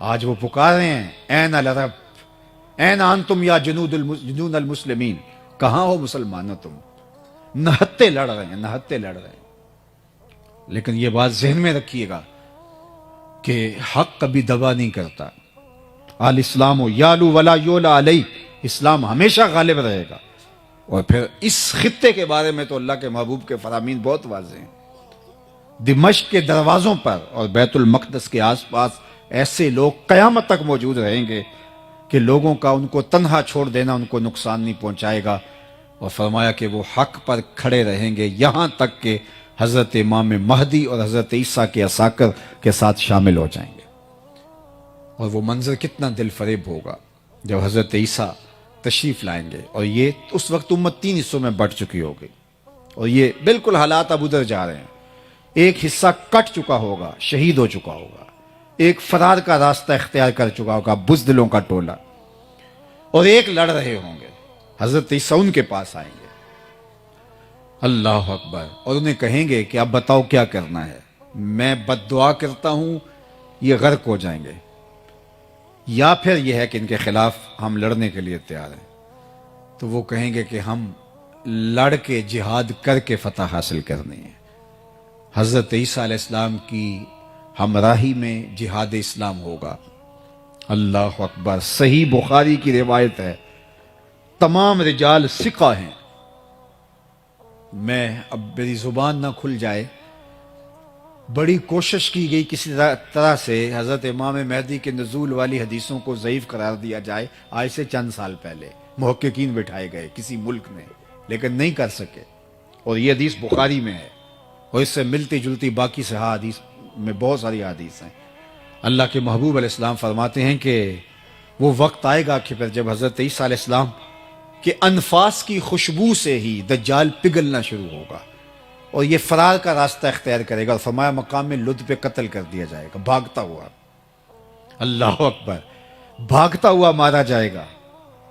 آج وہ پکار رہے ہیں این العرب این انتم یا جنون المسلمین، کہاں ہو مسلمانوں تم؟ نہتے لڑ رہے ہیں، نہتے لڑ رہے ہیں۔ لیکن یہ بات ذہن میں رکھیے گا کہ حق کبھی دبا نہیں کرتا۔ الاسلام یالو ولا یولا علیہ، اسلام ہمیشہ غالب رہے گا۔ اور پھر اس خطے کے بارے میں تو اللہ کے محبوب کے فرامین بہت واضح ہیں۔ دمشق کے دروازوں پر اور بیت المقدس کے آس پاس ایسے لوگ قیامت تک موجود رہیں گے کہ لوگوں کا ان کو تنہا چھوڑ دینا ان کو نقصان نہیں پہنچائے گا۔ اور فرمایا کہ وہ حق پر کھڑے رہیں گے یہاں تک کہ حضرت امام مہدی اور حضرت عیسیٰ کے عساکر کے ساتھ شامل ہو جائیں گے۔ اور وہ منظر کتنا دل فریب ہوگا جب حضرت عیسیٰ تشریف لائیں گے، اور یہ اس وقت امت 3 حصوں میں بٹ چکی ہوگی، اور یہ بالکل حالات اب ادھر جا رہے ہیں۔ ایک حصہ کٹ چکا ہوگا، شہید ہو چکا ہوگا، ایک فرار کا راستہ اختیار کر چکا ہوگا، بزدلوں کا ٹولہ، اور ایک لڑ رہے ہوں گے۔ حضرت عیسیٰ ان کے پاس آئیں گے، اللہ اکبر، اور انہیں کہیں گے کہ اب بتاؤ کیا کرنا ہے، میں بد دعا کرتا ہوں یہ غرق ہو جائیں گے، یا پھر یہ ہے کہ ان کے خلاف ہم لڑنے کے لیے تیار ہیں۔ تو وہ کہیں گے کہ ہم لڑ کے جہاد کر کے فتح حاصل کرنی ہے۔ حضرت عیسیٰ علیہ السلام کی ہمراہی میں جہاد اسلام ہوگا۔ اللہ اکبر، صحیح بخاری کی روایت ہے، تمام رجال ثقہ ہیں۔ میں اب میری زبان نہ کھل جائے، بڑی کوشش کی گئی کسی طرح سے حضرت امام مہدی کے نزول والی حدیثوں کو ضعیف قرار دیا جائے، آج سے چند سال پہلے محققین بٹھائے گئے کسی ملک میں، لیکن نہیں کر سکے۔ اور یہ حدیث بخاری میں ہے، اور اس سے ملتی جلتی باقی صحیح حدیث میں بہت ساری حدیث ہیں۔ اللہ کے محبوب علیہ السلام فرماتے ہیں کہ وہ وقت آئے گا کہ پھر جب حضرت عیسیٰ علیہ السلام کے انفاس کی خوشبو سے ہی دجال پگھلنا شروع ہوگا، اور یہ فرار کا راستہ اختیار کرے گا، اور فرمایا مقام لد پہ قتل کر دیا جائے گا، بھاگتا ہوا۔ اللہ اکبر، بھاگتا ہوا مارا جائے گا،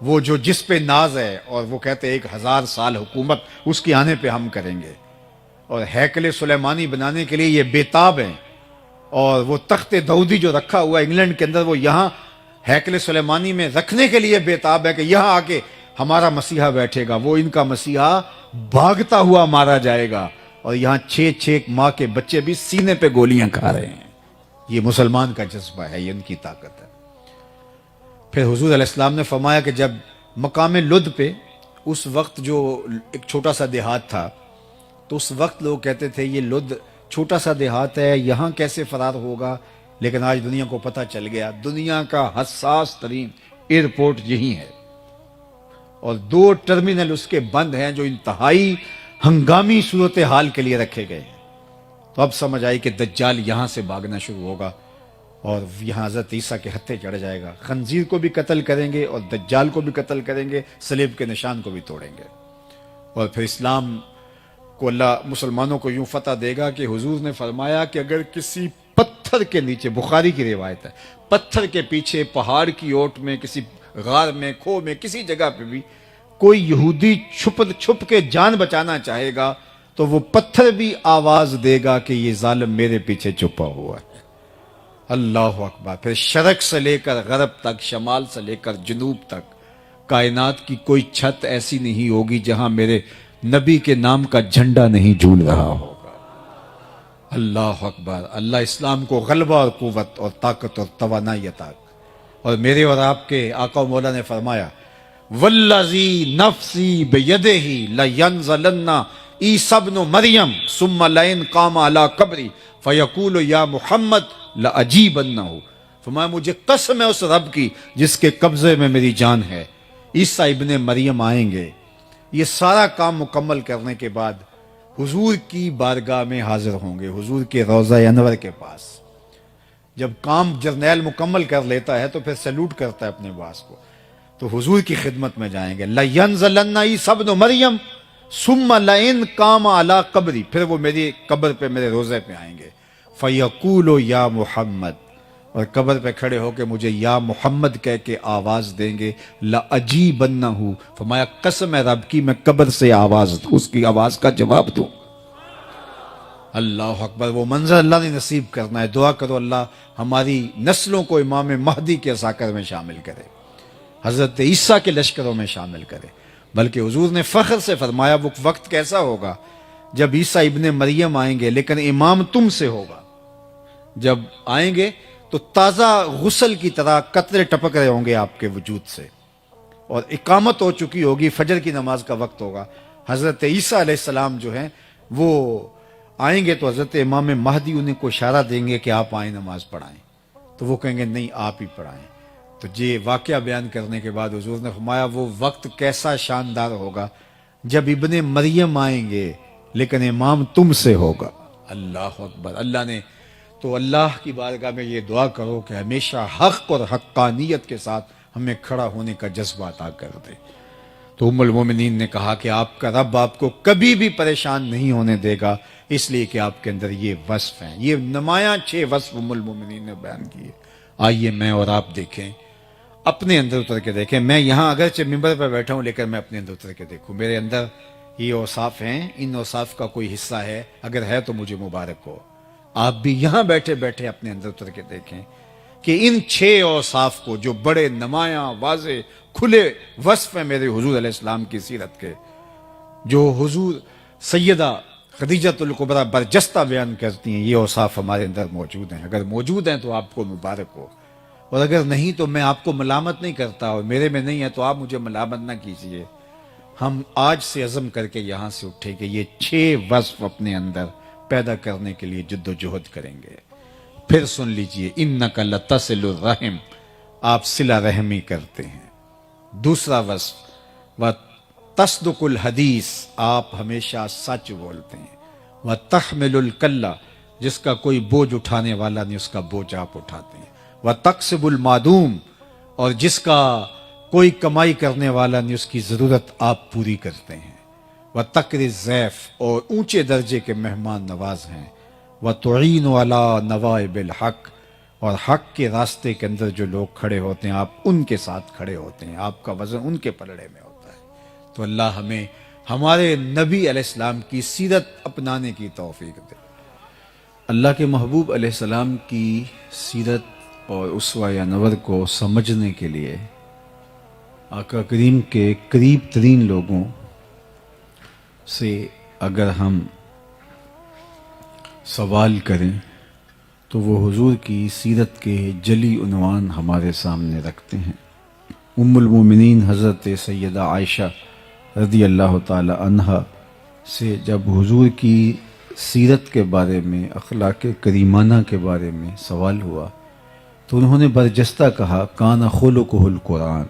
وہ جو جس پہ ناز ہے، اور وہ کہتے ہیں 1000 سال حکومت اس کے آنے پہ ہم کریں گے، اور ہیکل سلیمانی بنانے کے لیے یہ بےتاب ہیں، اور وہ تخت داؤدی جو رکھا ہوا ہے انگلینڈ کے اندر، وہ یہاں ہیکل سلیمانی میں رکھنے کے لیے بےتاب ہے کہ یہاں آ کے ہمارا مسیحا بیٹھے گا۔ وہ ان کا مسیحا بھاگتا ہوا مارا جائے گا، اور یہاں 6 ماہ کے بچے بھی سینے پہ گولیاں کھا رہے ہیں۔ یہ مسلمان کا جذبہ ہے، یہ ان کی طاقت ہے۔ پھر حضور علیہ السلام نے فرمایا کہ جب مقام لد پہ، اس وقت جو ایک چھوٹا سا دیہات تھا، تو اس وقت لوگ کہتے تھے یہ لد چھوٹا سا دیہات ہے، یہاں کیسے فرار ہوگا؟ لیکن آج دنیا کو پتہ چل گیا، دنیا کا حساس ترین ایئرپورٹ یہی ہے، اور 2 ٹرمینل اس کے بند ہیں جو انتہائی ہنگامی صورتحال کے لیے رکھے گئے ہیں۔ تو اب سمجھ آئی کہ دجال یہاں سے بھاگنا شروع ہوگا، اور یہاں حضرت عیسیٰ کے ہتھے چڑھ جائے گا، خنزیر کو بھی قتل کریں گے اور دجال کو بھی قتل کریں گے، صلیب کے نشان کو بھی توڑیں گے، اور پھر اسلام کو اللہ مسلمانوں کو یوں فتح دے گا کہ حضور نے فرمایا کہ اگر کسی پتھر کے نیچے، بخاری کی روایت ہے، پتھر کے پیچھے، پہاڑ کی اوٹ میں، کسی غار میں، کھو میں، کسی جگہ پہ بھی کوئی یہودی چھپ کے جان بچانا چاہے گا تو وہ پتھر بھی آواز دے گا کہ یہ ظالم میرے پیچھے چھپا ہوا ہے۔ اللہ اکبر۔ پھر شرق سے لے کر غرب تک، شمال سے لے کر جنوب تک، کائنات کی کوئی چھت ایسی نہیں ہوگی جہاں میرے نبی کے نام کا جھنڈا نہیں جھول رہا ہوگا۔ اللہ اکبر۔ اللہ اسلام کو غلبہ اور قوت اور طاقت اور توانائی عطا۔ اور میرے اور آپ کے آقا و مولا نے فرمایا والذی نفسی بیدہ لینزلن عیسی ابن مریم ثم لئن قام علی قبری فیقول یا محمد لاجیبنہ۔ فرمایا مجھے قسم ہے اس رب کی جس کے قبضے میں میری جان ہے، عیسیٰ ابن مریم آئیں گے، یہ سارا کام مکمل کرنے کے بعد حضور کی بارگاہ میں حاضر ہوں گے، حضور کے روضہ انور کے پاس۔ جب کام جرنیل مکمل کر لیتا ہے تو پھر سیلوٹ کرتا ہے اپنے باس کو، تو حضور کی خدمت میں جائیں گے، لَيَنزَلَنَّ عِيسَى ابْنُ مَرْيَمَ ثُمَّ لَئِن قَامَ عَلَىٰ قَبْرِي، پھر وہ میری قبر پہ، میرے روزے پہ آئیں گے، فَيَقُولُ يَا مُحَمَّد، اور قبر پہ کھڑے ہو کے مجھے یا محمد کہہ کے آواز دیں گے، لَأَجِيبَنَّهُ، فرمایا قسم ہے رب کی میں قبر سے آواز اس کی آواز کا جواب دوں۔ اللہ اکبر، وہ منظر اللہ نے نصیب کرنا ہے. دعا کرو اللہ ہماری نسلوں کو امام مہدی کے ساکر میں شامل کرے، حضرت عیسیٰ کے لشکروں میں شامل کرے. بلکہ حضور نے فخر سے فرمایا وہ وقت کیسا ہوگا جب عیسیٰ ابن مریم آئیں گے لیکن امام تم سے ہوگا. جب آئیں گے تو تازہ غسل کی طرح قطرے ٹپک رہے ہوں گے آپ کے وجود سے، اور اقامت ہو چکی ہوگی، فجر کی نماز کا وقت ہوگا. حضرت عیسیٰ علیہ السلام جو ہیں وہ آئیں گے تو حضرت امام مہدی انہیں کو اشارہ دیں گے کہ آپ آئیں نماز پڑھائیں، تو وہ کہیں گے نہیں آپ ہی پڑھائیں. تو یہ واقعہ بیان کرنے کے بعد حضور نے فرمایا وہ وقت کیسا شاندار ہوگا جب ابن مریم آئیں گے لیکن امام تم سے ہوگا. اللہ اکبر. اللہ نے تو اللہ کی بارگاہ میں یہ دعا کرو کہ ہمیشہ حق اور حقانیت کے ساتھ ہمیں کھڑا ہونے کا جذبہ عطا کر دے. تو ام المومنین نے کہا کہ آپ کا رب آپ کو کبھی بھی پریشان نہیں ہونے دے گا، اس لیے کہ آپ کے اندر یہ وصف ہیں. یہ نمایاں 6 وصف ام المومنین نے بیان کیے. آئیے میں اور آپ دیکھیں، اپنے اندر اتر کے دیکھیں. میں یہاں اگرچہ ممبر پہ بیٹھا ہوں لیکن میں اپنے اندر اتر کے دیکھوں. میرے اندر یہ اوصاف ہیں، ان اوصاف کا کوئی حصہ ہے، اگر ہے تو مجھے مبارک ہو. آپ بھی یہاں بیٹھے بیٹھے اپنے اندر اتر کے دیکھیں کہ ان 6 اوصاف کو جو بڑے نمایاں واضح کھلے وصف ہیں میرے حضور علیہ السلام کی سیرت کے، جو حضور سیدہ خدیجۃ الکبریٰ برجستہ بیان کرتی ہیں، یہ اوصاف ہمارے اندر موجود ہیں. اگر موجود ہیں تو آپ کو مبارک ہو، اور اگر نہیں تو میں آپ کو ملامت نہیں کرتا، اور میرے میں نہیں ہے تو آپ مجھے ملامت نہ کیجیے. ہم آج سے عزم کر کے یہاں سے اٹھے کہ یہ 6 وصف اپنے اندر پیدا کرنے کے لیے جد و جہد کریں گے. پھر سن لیجئے، انک لتصل الرحم، آپ صلہ رحمی کرتے ہیں. دوسرا وصف وتصدق الحدیث، آپ ہمیشہ سچ بولتے ہیں. وتحمل الکلہ، جس کا کوئی بوجھ اٹھانے والا نہیں اس کا بوجھ آپ اٹھاتے ہیں. وتکسب المعدوم، اور جس کا کوئی کمائی کرنے والا نہیں اس کی ضرورت آپ پوری کرتے ہیں. وتقری الضیف، اور اونچے درجے کے مہمان نواز ہیں. وتعین علی نوائب الحق، اور حق کے راستے کے اندر جو لوگ کھڑے ہوتے ہیں آپ ان کے ساتھ کھڑے ہوتے ہیں، آپ کا وزن ان کے پلڑے میں ہوتا ہے. تو اللہ ہمیں ہمارے نبی علیہ السلام کی سیرت اپنانے کی توفیق دے. اللہ کے محبوب علیہ السلام کی سیرت اور اسوہ انور کو سمجھنے کے لیے آقا کریم کے قریب ترین لوگوں سے اگر ہم سوال کریں تو وہ حضور کی سیرت کے جلی عنوان ہمارے سامنے رکھتے ہیں. ام المومنین حضرت سیدہ عائشہ رضی اللہ تعالی عنہا سے جب حضور کی سیرت کے بارے میں، اخلاق کریمانہ کے بارے میں سوال ہوا تو انہوں نے برجستہ کہا کان خلقہ القرآن.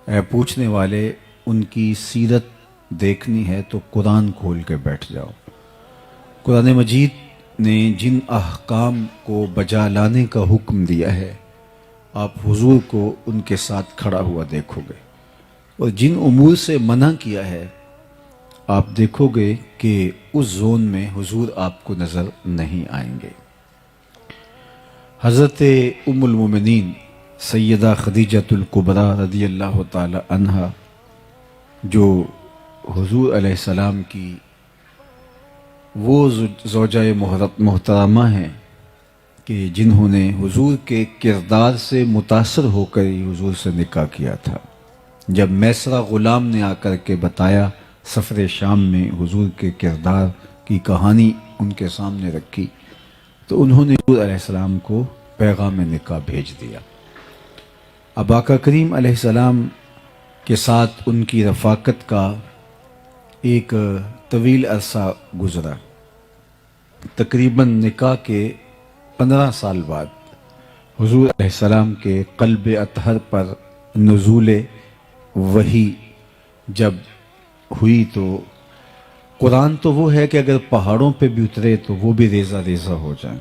اے پوچھنے والے، ان کی سیرت دیکھنی ہے تو قرآن کھول کے بیٹھ جاؤ. قرآن مجید نے جن احکام کو بجا لانے کا حکم دیا ہے آپ حضور کو ان کے ساتھ کھڑا ہوا دیکھو گے، اور جن امور سے منع کیا ہے آپ دیکھو گے کہ اس زون میں حضور آپ کو نظر نہیں آئیں گے. حضرت ام المومنین سیدہ خدیجۃ الکبریٰ رضی اللہ تعالی عنہا، جو حضور علیہ السلام کی وہ زوجہ محترمہ ہیں کہ جنہوں نے حضور کے کردار سے متاثر ہو کر ہی حضور سے نکاح کیا تھا. جب میسرہ غلام نے آ کر کے بتایا سفر شام میں حضور کے کردار کی کہانی ان کے سامنے رکھی تو انہوں نے حضور علیہ السلام کو پیغام نکاح بھیج دیا. اب آقا کریم علیہ السلام کے ساتھ ان کی رفاقت کا ایک طویل عرصہ گزرا. تقریباً نکاح کے 15 سال بعد حضور علیہ السلام کے قلب اطہر پر نزول وحی جب ہوئی تو قرآن تو وہ ہے کہ اگر پہاڑوں پہ بھی اترے تو وہ بھی ریزہ ریزہ ہو جائیں.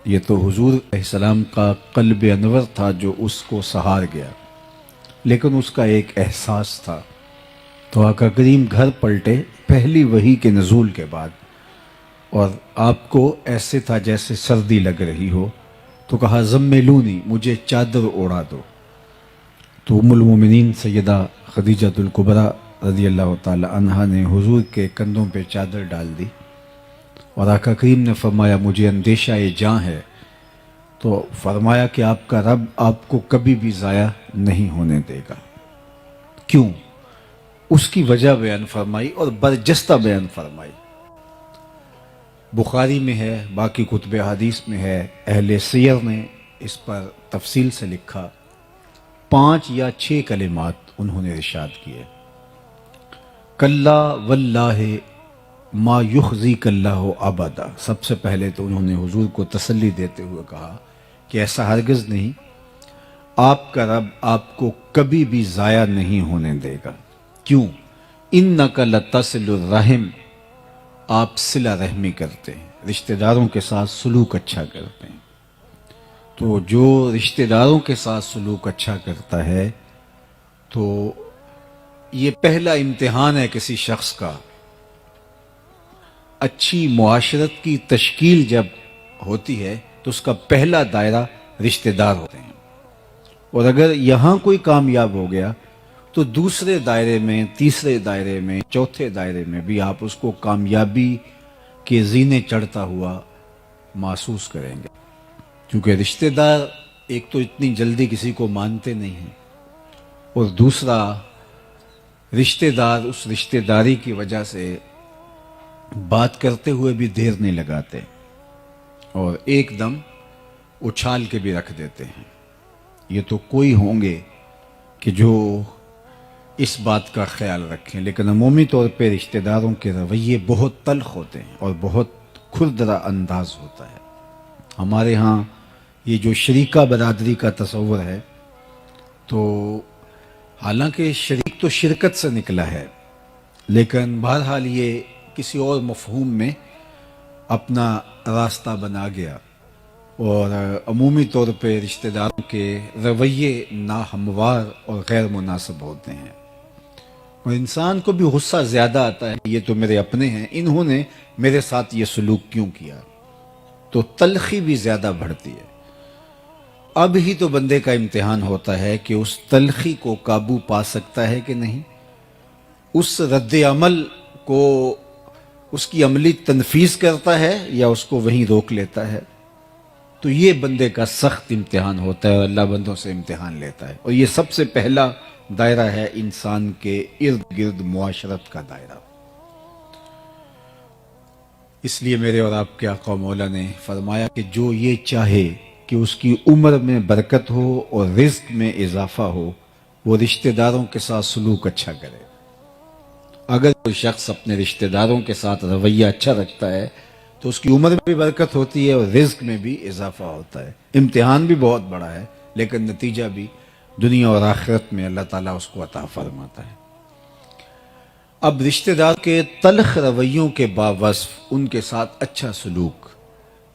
یہ تو حضور علیہ السلام کا قلب انور تھا جو اس کو سہار گیا، لیکن اس کا ایک احساس تھا. تو آقا کریم گھر پلٹے پہلی وحی کے نزول کے بعد، اور آپ کو ایسے تھا جیسے سردی لگ رہی ہو، تو کہا زملونی، مجھے چادر اوڑھا دو. تو ام المومنین سیدہ خدیجۃ الکبریٰ رضی اللہ تعالی عنہا نے حضور کے کندھوں پہ چادر ڈال دی اور آقا کریم نے فرمایا مجھے اندیشہ جاں ہے، تو فرمایا کہ آپ کا رب آپ کو کبھی بھی ضائع نہیں ہونے دے گا۔ کیوں؟ اس کی وجہ بیان فرمائی اور برجستہ بیان فرمائی۔ بخاری میں ہے، باقی کتب حدیث میں ہے، اہل سیر نے اس پر تفصیل سے لکھا، 5 یا 6 کلمات انہوں نے ارشاد کیے۔ کلا واللہ ما یخزیک اللہ ابدا، سب سے پہلے تو انہوں نے حضور کو تسلی دیتے ہوئے کہا کہ ایسا ہرگز نہیں، آپ کا رب آپ کو کبھی بھی ضائع نہیں ہونے دے گا۔ کیوں؟ انک لتصل الرحم، آپ صلہ رحمی کرتے ہیں، رشتہ داروں کے ساتھ سلوک اچھا کرتے ہیں۔ تو جو رشتہ داروں کے ساتھ سلوک اچھا کرتا ہے تو یہ پہلا امتحان ہے کسی شخص کا۔ اچھی معاشرت کی تشکیل جب ہوتی ہے تو اس کا پہلا دائرہ رشتہ دار ہوتے ہیں، اور اگر یہاں کوئی کامیاب ہو گیا تو دوسرے دائرے میں، تیسرے دائرے میں، چوتھے دائرے میں بھی آپ اس کو کامیابی کے زینے چڑھتا ہوا محسوس کریں گے، کیونکہ رشتہ دار ایک تو اتنی جلدی کسی کو مانتے نہیں ہیں، اور دوسرا رشتہ دار اس رشتہ داری کی وجہ سے بات کرتے ہوئے بھی دیر نہیں لگاتے اور ایک دم اچھال کے بھی رکھ دیتے ہیں۔ یہ تو کوئی ہوں گے کہ جو اس بات کا خیال رکھیں، لیکن عمومی طور پہ رشتہ داروں کے رویے بہت تلخ ہوتے ہیں اور بہت کھردرا انداز ہوتا ہے۔ ہمارے ہاں یہ جو شریکہ برادری کا تصور ہے، تو حالانکہ شریک تو شرکت سے نکلا ہے، لیکن بہرحال یہ کسی اور مفہوم میں اپنا راستہ بنا گیا، اور عمومی طور پہ رشتہ داروں کے رویے ناہموار اور غیر مناسب ہوتے ہیں، اور انسان کو بھی غصہ زیادہ آتا ہے، یہ تو میرے اپنے ہیں، انہوں نے میرے ساتھ یہ سلوک کیوں کیا، تو تلخی بھی زیادہ بڑھتی ہے۔ اب ہی تو بندے کا امتحان ہوتا ہے کہ اس تلخی کو قابو پا سکتا ہے کہ نہیں، اس رد عمل کو اس کی عملی تنفیذ کرتا ہے یا اس کو وہیں روک لیتا ہے۔ تو یہ بندے کا سخت امتحان ہوتا ہے، اور اللہ بندوں سے امتحان لیتا ہے، اور یہ سب سے پہلا دائرہ ہے انسان کے ارد گرد معاشرت کا دائرہ۔ اس لیے میرے اور آپ کے آقا مولا نے فرمایا کہ جو یہ چاہے کہ اس کی عمر میں برکت ہو اور رزق میں اضافہ ہو، وہ رشتہ داروں کے ساتھ سلوک اچھا کرے۔ اگر کوئی شخص اپنے رشتہ داروں کے ساتھ رویہ اچھا رکھتا ہے تو اس کی عمر میں بھی برکت ہوتی ہے اور رزق میں بھی اضافہ ہوتا ہے۔ امتحان بھی بہت بڑا ہے، لیکن نتیجہ بھی دنیا اور آخرت میں اللہ تعالیٰ اس کو عطا فرماتا ہے۔ اب رشتہ دار کے تلخ رویوں کے باوصف ان کے ساتھ اچھا سلوک،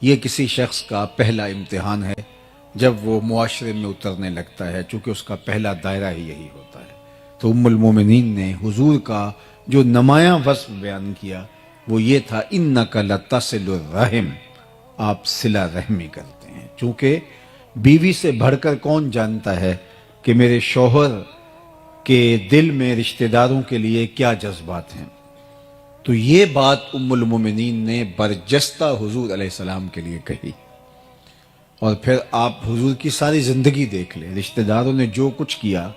یہ کسی شخص کا پہلا امتحان ہے جب وہ معاشرے میں اترنے لگتا ہے، چونکہ اس کا پہلا دائرہ ہی یہی ہوتا ہے۔ تو ام المومنین نے حضور کا جو نمایاں وصف بیان کیا وہ یہ تھا، انک لتصل الرحم، آپ صلہ رحمی کرتے ہیں۔ چونکہ بیوی سے بڑھ کر کون جانتا ہے کہ میرے شوہر کے دل میں رشتہ داروں کے لیے کیا جذبات ہیں، تو یہ بات ام المومنین نے برجستہ حضور علیہ السلام کے لیے کہی۔ اور پھر آپ حضور کی ساری زندگی دیکھ لیں، رشتہ داروں نے جو کچھ کیا،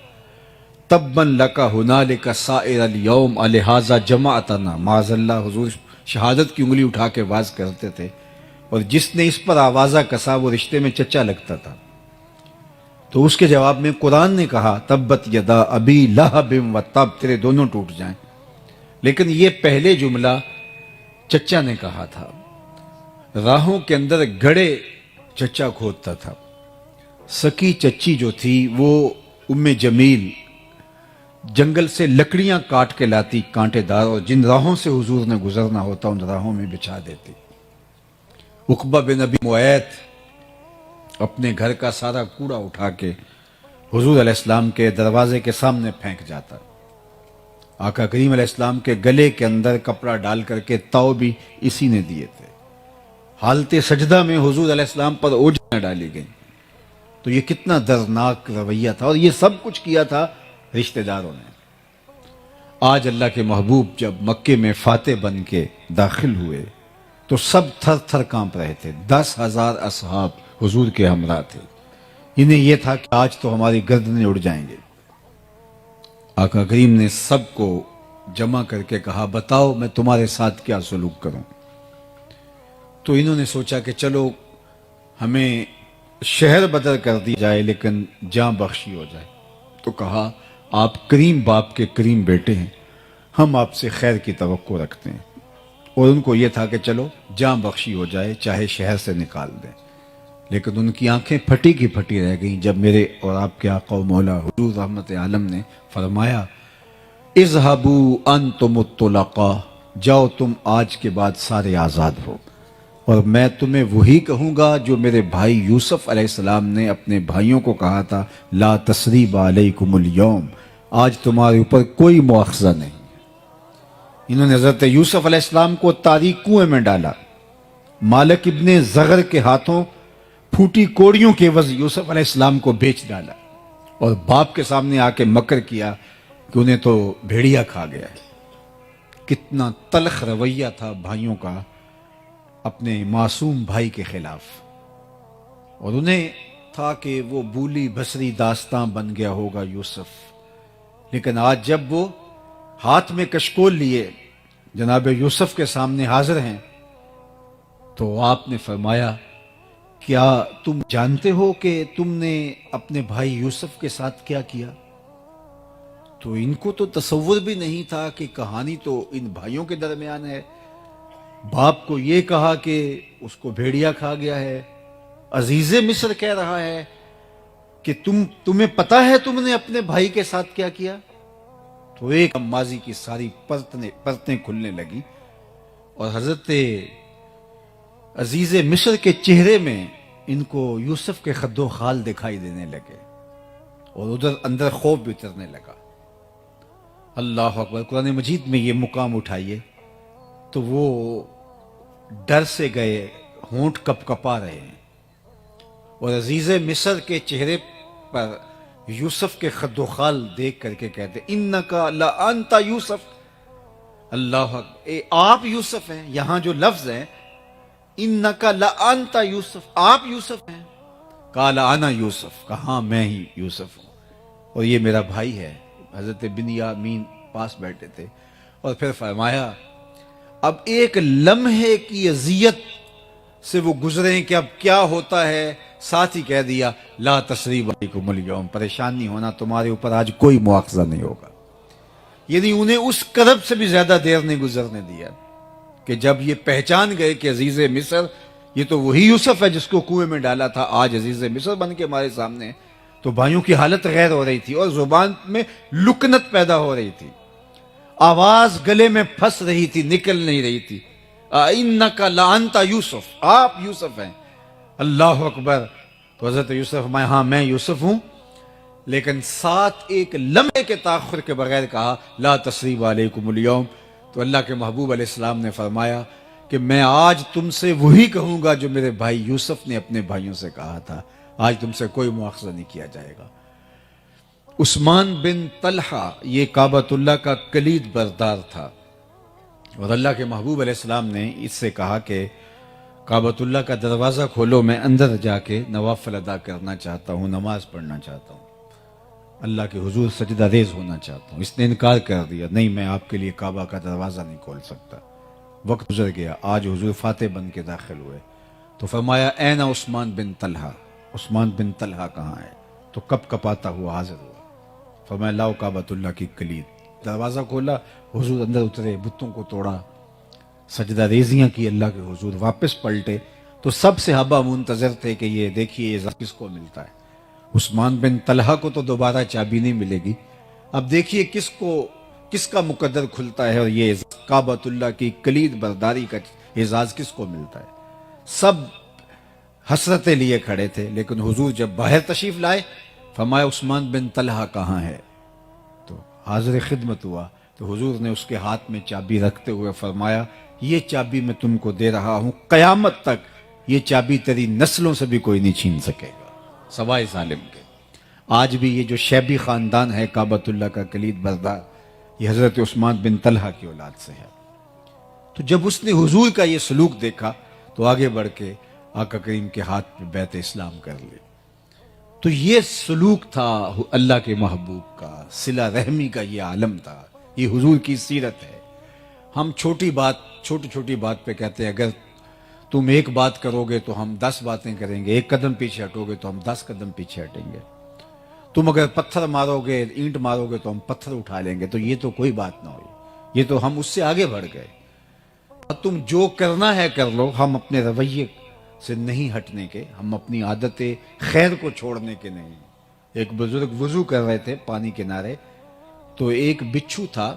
تباً لک ہنالک سائر الیوم الہذا جمعتنا، معاذ اللہ حضور شہادت کی انگلی اٹھا کے واز کرتے تھے، اور جس نے اس پر آوازہ کسا وہ رشتے میں چچا لگتا تھا، تو اس کے جواب میں قرآن نے کہا تبت یدا ابی لہب و تب، تیرے دونوں ٹوٹ جائیں، لیکن یہ پہلے جملہ چچا نے کہا تھا۔ راہوں کے اندر گڑے چچا کھودتا تھا، سکی چچی جو تھی وہ ام جمیل جنگل سے لکڑیاں کاٹ کے لاتی کانٹے دار، اور جن راہوں سے حضور نے گزرنا ہوتا ان راہوں میں بچھا دیتی۔ عقبہ بن ابی معیط اپنے گھر کا سارا کوڑا اٹھا کے حضور علیہ السلام کے دروازے کے سامنے پھینک جاتا۔ آقا کریم علیہ السلام کے گلے کے اندر کپڑا ڈال کر کے تاؤ بھی اسی نے دیے تھے۔ حالت سجدہ میں حضور علیہ السلام پر اوجھیاں ڈالی گئیں۔ تو یہ کتنا دردناک رویہ تھا، اور یہ سب کچھ کیا تھا رشتہ داروں نے۔ آج اللہ کے محبوب جب مکے میں فاتح بن کے داخل ہوئے تو سب تھر تھر کانپ رہے تھے. 10,000 اصحاب حضور کے ہمراہ تھے. انہیں یہ تھا کہ آج تو ہماری گردنیں اڑ جائیں گے. آقا کریم نے سب کو جمع کر کے کہا بتاؤ میں تمہارے ساتھ کیا سلوک کروں. تو انہوں نے سوچا کہ چلو ہمیں شہر بدر کر دی جائے لیکن جاں بخشی ہو جائے. تو کہا آپ کریم باپ کے کریم بیٹے ہیں, ہم آپ سے خیر کی توقع رکھتے ہیں. اور ان کو یہ تھا کہ چلو جاں بخشی ہو جائے چاہے شہر سے نکال دیں. لیکن ان کی آنکھیں پھٹی کی پھٹی رہ گئیں جب میرے اور آپ کے آقا و مولا حضور رحمت عالم نے فرمایا اذهبوا انتم الطلقاء, جاؤ تم آج کے بعد سارے آزاد ہو, اور میں تمہیں وہی کہوں گا جو میرے بھائی یوسف علیہ السلام نے اپنے بھائیوں کو کہا تھا لا تثریب علیکم اليوم, آج تمہارے اوپر کوئی مؤاخذہ نہیں. انہوں نے حضرت یوسف علیہ السلام کو تاریک کنویں میں ڈالا. مالک ابن زغر کے ہاتھوں پھوٹی کوڑیوں کے عوض یوسف علیہ السلام کو بیچ ڈالا, اور باپ کے سامنے آ کے مکر کیا کہ انہیں تو بھیڑیا کھا گیا ہے. کتنا تلخ رویہ تھا بھائیوں کا اپنے معصوم بھائی کے خلاف, اور انہیں تھا کہ وہ بولی بسری داستان بن گیا ہوگا یوسف. لیکن آج جب وہ ہاتھ میں کشکول لیے جناب یوسف کے سامنے حاضر ہیں تو آپ نے فرمایا کیا تم جانتے ہو کہ تم نے اپنے بھائی یوسف کے ساتھ کیا کیا؟ تو ان کو تو تصور بھی نہیں تھا کہ کہانی تو ان بھائیوں کے درمیان ہے. باپ کو یہ کہا کہ اس کو بھیڑیا کھا گیا ہے, عزیز مصر کہہ رہا ہے کہ تمہیں پتا ہے تم نے اپنے بھائی کے ساتھ کیا کیا. تو ایک ماضی کی ساری پرتیں کھلنے لگی, اور حضرت عزیز مصر کے چہرے میں ان کو یوسف کے خد و خال دکھائی دینے لگے, اور ادھر اندر خوف بھی اترنے لگا. اللہ اکبر. قرآن مجید میں یہ مقام اٹھائیے تو وہ ڈر سے گئے, ہونٹ کپ کپا رہے ہیں, اور عزیز مصر کے چہرے پر یوسف کے خد و خال دیکھ کر کے کہتے انکا لانت یوسف. اللہ اکبر, آپ یوسف ہیں. یہاں جو لفظ ہے انکا لانت یوسف, آپ یوسف ہیں. قال انا یوسف, کہاں میں ہی یوسف ہوں, اور یہ میرا بھائی ہے. حضرت بنیامین پاس بیٹھے تھے, اور پھر فرمایا اب ایک لمحے کی اذیت سے وہ گزرے کہ اب کیا ہوتا ہے. ساتھ ہی کہہ دیا لا تثریب علیکم اليوم, پریشان نہیں ہونا, تمہارے اوپر آج کوئی مواخذہ نہیں ہوگا. یعنی انہیں اس کرب سے بھی زیادہ دیر نہیں گزرنے دیا کہ جب یہ پہچان گئے کہ عزیز مصر یہ تو وہی یوسف ہے جس کو کنویں میں ڈالا تھا, آج عزیز مصر بن کے ہمارے سامنے. تو بھائیوں کی حالت غیر ہو رہی تھی, اور زبان میں لکنت پیدا ہو رہی تھی, آواز گلے میں پھنس رہی تھی, نکل نہیں رہی تھی. انکا لانت یوسف, آپ یوسف ہیں. اللہ اکبر. تو حضرت یوسف میں ہاں میں یوسف ہوں, لیکن ساتھ ایک لمحے کے تاخر کے بغیر کہا لا تثریب علیکم اليوم. تو اللہ کے محبوب علیہ السلام نے فرمایا کہ میں آج تم سے وہی کہوں گا جو میرے بھائی یوسف نے اپنے بھائیوں سے کہا تھا, آج تم سے کوئی مواخذہ نہیں کیا جائے گا. عثمان بن طلحہ یہ کعبۃ اللہ کا کلید بردار تھا, اور اللہ کے محبوب علیہ السلام نے اس سے کہا کہ کعبۃ اللہ کا دروازہ کھولو, میں اندر جا کے نوافل ادا کرنا چاہتا ہوں, نماز پڑھنا چاہتا ہوں, اللہ کے حضور سجدہ ریز ہونا چاہتا ہوں. اس نے انکار کر دیا, نہیں میں آپ کے لیے کعبہ کا دروازہ نہیں کھول سکتا. وقت گزر گیا, آج حضور فاتح بن کے داخل ہوئے تو فرمایا این عثمان بن طلحہ, عثمان بن طلحہ کہاں ہے؟ تو کپ کپاتا ہوا حاضر ہوا. فرمایا لاؤ کعبۃ اللہ کی کلید. دروازہ کھولا, حضور اندر اترے, بتوں کو توڑا, سجدہ ریزیاں کی اللہ کے حضور, واپس پلٹے تو سب صحابہ منتظر تھے کہ یہ دیکھیے یہ کس کو ملتا ہے. عثمان بن طلحہ کو تو دوبارہ چابی نہیں ملے گی, اب دیکھیے کس کا مقدر کھلتا ہے, اور یہ کعبۃ اللہ کی کلید برداری کا اعزاز کس کو ملتا ہے. سب حسرتیں لیے کھڑے تھے, لیکن حضور جب باہر تشریف لائے فرمایا عثمان بن طلحہ کہاں ہے؟ تو حاضر خدمت ہوا تو حضور نے اس کے ہاتھ میں چابی رکھتے ہوئے فرمایا یہ چابی میں تم کو دے رہا ہوں, قیامت تک یہ چابی تیری نسلوں سے بھی کوئی نہیں چھین سکے گا سوائے ظالم کے. آج بھی یہ جو شیبی خاندان ہے کعبۃ اللہ کا کلید بردار, یہ حضرت عثمان بن طلحہ کی اولاد سے ہے. تو جب اس نے حضور کا یہ سلوک دیکھا تو آگے بڑھ کے آقا کریم کے ہاتھ پہ بیعت اسلام کر لی. تو یہ سلوک تھا اللہ کے محبوب کا، صلہ رحمی کا یہ عالم تھا، یہ حضور کی سیرت ہے. ہم چھوٹی چھوٹی بات پہ کہتے ہیں اگر تم ایک بات کرو گے تو ہم 10 باتیں کریں گے، ایک قدم پیچھے ہٹو گے تو ہم 10 قدم پیچھے ہٹیں گے. تم اگر پتھر مارو گے، اینٹ مارو گے تو ہم پتھر اٹھا لیں گے. تو یہ تو کوئی بات نہ ہوئی، یہ تو ہم اس سے آگے بڑھ گئے. تم جو کرنا ہے کر لو، ہم اپنے رویے سے نہیں ہٹنے کے، ہم اپنی عادت خیر کو چھوڑنے کے نہیں. ایک بزرگ وضو کر رہے تھے پانی کنارے، تو ایک بچھو تھا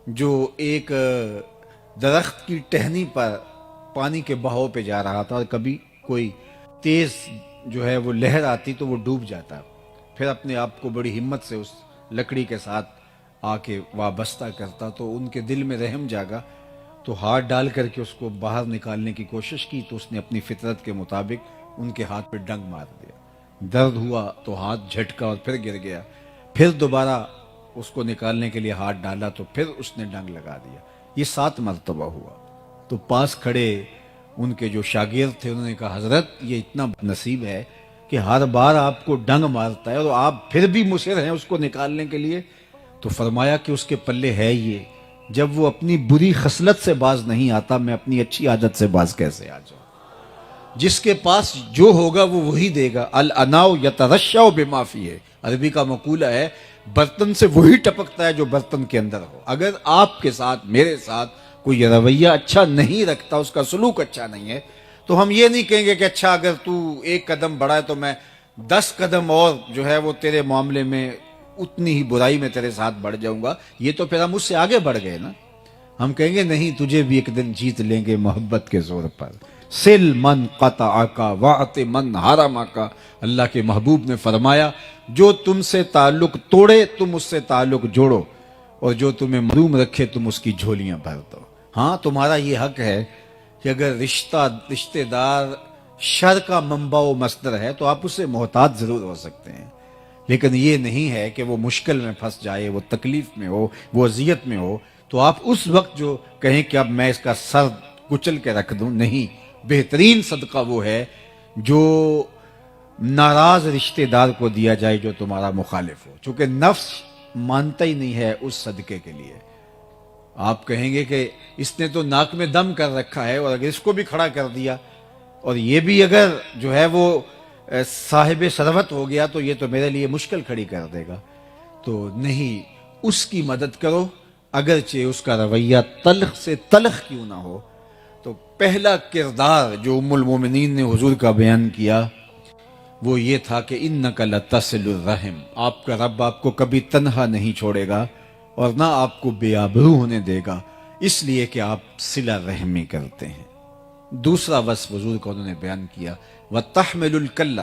جو ایک درخت کی ٹہنی پر پانی کے بہاؤ پہ جا رہا تھا، اور کبھی کوئی تیز جو ہے وہ لہر آتی تو وہ ڈوب جاتا. پھر اپنے آپ کو بڑی ہمت سے اس لکڑی کے ساتھ آ کے وابستہ کرتا. تو ان کے دل میں رحم جاگا، تو ہاتھ ڈال کر کے اس کو باہر نکالنے کی کوشش کی. تو اس نے اپنی فطرت کے مطابق ان کے ہاتھ پہ ڈنگ مار دیا. درد ہوا تو ہاتھ جھٹکا اور پھر گر گیا. پھر دوبارہ اس کو نکالنے کے لیے ہاتھ ڈالا تو پھر اس نے ڈنگ لگا دیا. یہ 7 مرتبہ ہوا. تو پاس کھڑے ان کے جو شاگرد تھے انہوں نے کہا حضرت یہ اتنا نصیب ہے کہ ہر بار آپ کو ڈنگ مارتا ہے اور آپ پھر بھی مصر ہیں اس کو نکالنے کے لیے. تو فرمایا کہ اس کے پلے ہے یہ، جب وہ اپنی بری خصلت سے باز نہیں آتا میں اپنی اچھی عادت سے باز کیسے آ جاؤں. جس کے پاس جو ہوگا وہ وہی دے گا. الاناؤ یترشع بما فیہ، عربی کا مقولہ ہے برتن سے وہی ٹپکتا ہے جو برتن کے اندر ہو. اگر آپ کے ساتھ میرے ساتھ کوئی رویہ اچھا نہیں رکھتا، اس کا سلوک اچھا نہیں ہے، تو ہم یہ نہیں کہیں گے کہ اچھا اگر تو 1 قدم بڑھا ہے تو میں 10 قدم اور جو ہے وہ تیرے معاملے میں اتنی ہی برائی میں تیرے ساتھ بڑھ جاؤں گا. یہ تو پھر ہم اس سے آگے بڑھ گئے نا. ہم کہیں گے نہیں تجھے بھی ایک دن جیت لیں گے محبت کے زور پر. سل من قطعک واعط من حرمک. اللہ کے محبوب نے فرمایا جو تم سے تعلق توڑے تم اس سے تعلق جوڑو، اور جو تمہیں محروم رکھے تم اس کی جھولیاں بھر دو. ہاں تمہارا یہ حق ہے کہ اگر رشتہ دار شر کا منبع و مصدر ہے تو آپ اس سے محتاط ضرور ہو سکتے ہیں، لیکن یہ نہیں ہے کہ وہ مشکل میں پھنس جائے، وہ تکلیف میں ہو، وہ اذیت میں ہو تو آپ اس وقت جو کہیں کہ اب میں اس کا سر کچل کے رکھ دوں. نہیں، بہترین صدقہ وہ ہے جو ناراض رشتہ دار کو دیا جائے جو تمہارا مخالف ہو، چونکہ نفس مانتا ہی نہیں ہے اس صدقے کے لیے. آپ کہیں گے کہ اس نے تو ناک میں دم کر رکھا ہے اور اگر اس کو بھی کھڑا کر دیا اور یہ بھی اگر جو ہے وہ صاحب ثروت ہو گیا تو یہ تو میرے لیے مشکل کھڑی کر دے گا. تو نہیں، اس کی مدد کرو اگرچہ اس کا رویہ تلخ سے تلخ کیوں نہ ہو. تو پہلا کردار جو ام المومنین نے حضور کا بیان کیا وہ یہ تھا کہ انک لتصل الرحم. آپ کا رب آپ کو کبھی تنہا نہیں چھوڑے گا اور نہ آپ کو بے آبرو ہونے دے گا، اس لیے کہ آپ صلہ رحمی کرتے ہیں. دوسرا وصف حضور کو انہوں نے بیان کیا وَتَحْمِلُ الْكَلَّ.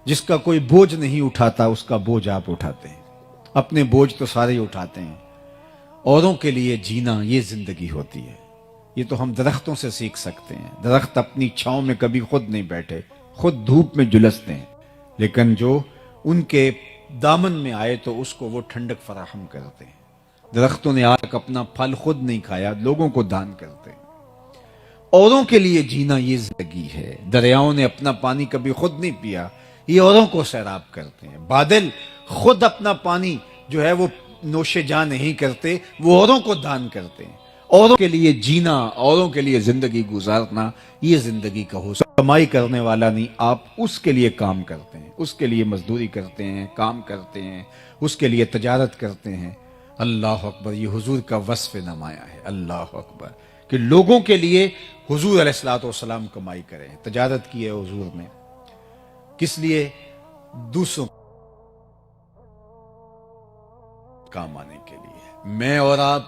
جس کا کوئی بوجھ نہیں اٹھاتا اس کا بوجھ آپ اٹھاتے ہیں. اپنے بوجھ تو سارے ہی اٹھاتے ہیں. اوروں کے لیے جینا یہ زندگی ہوتی ہے. یہ تو ہم درختوں سے سیکھ سکتے ہیں. درخت اپنی چھاؤں میں کبھی خود نہیں بیٹھے، خود دھوپ میں جلستے ہیں، لیکن جو ان کے دامن میں آئے تو اس کو وہ ٹھنڈک فراہم کرتے ہیں. درختوں نے آج تک اپنا پھل خود نہیں کھایا، لوگوں کو دان کرتے ہیں. اوروں کے لیے جینا یہ زندگی ہے. دریاؤں نے اپنا پانی کبھی خود نہیں پیا، یہ اوروں کو سیراب کرتے ہیں. بادل خود اپنا پانی جو ہے وہ نوش جان نہیں کرتے، وہ اوروں کو دان کرتے ہیں. اوروں کے لیے جینا، اوروں کے لیے زندگی گزارنا یہ زندگی کا حسن. کمائی کرنے والا نہیں، آپ اس کے لیے کام کرتے ہیں، اس کے لیے مزدوری کرتے ہیں، کام کرتے ہیں، اس کے لیے تجارت کرتے ہیں. اللہ اکبر، یہ حضور کا وصف نمایاں ہے. اللہ اکبر کہ لوگوں کے لیے حضور علیہ الصلوۃ والسلام کمائی کریں. تجارت کی ہے حضور نے کس لیے؟ دوسروں کام آنے کے لیے. میں اور آپ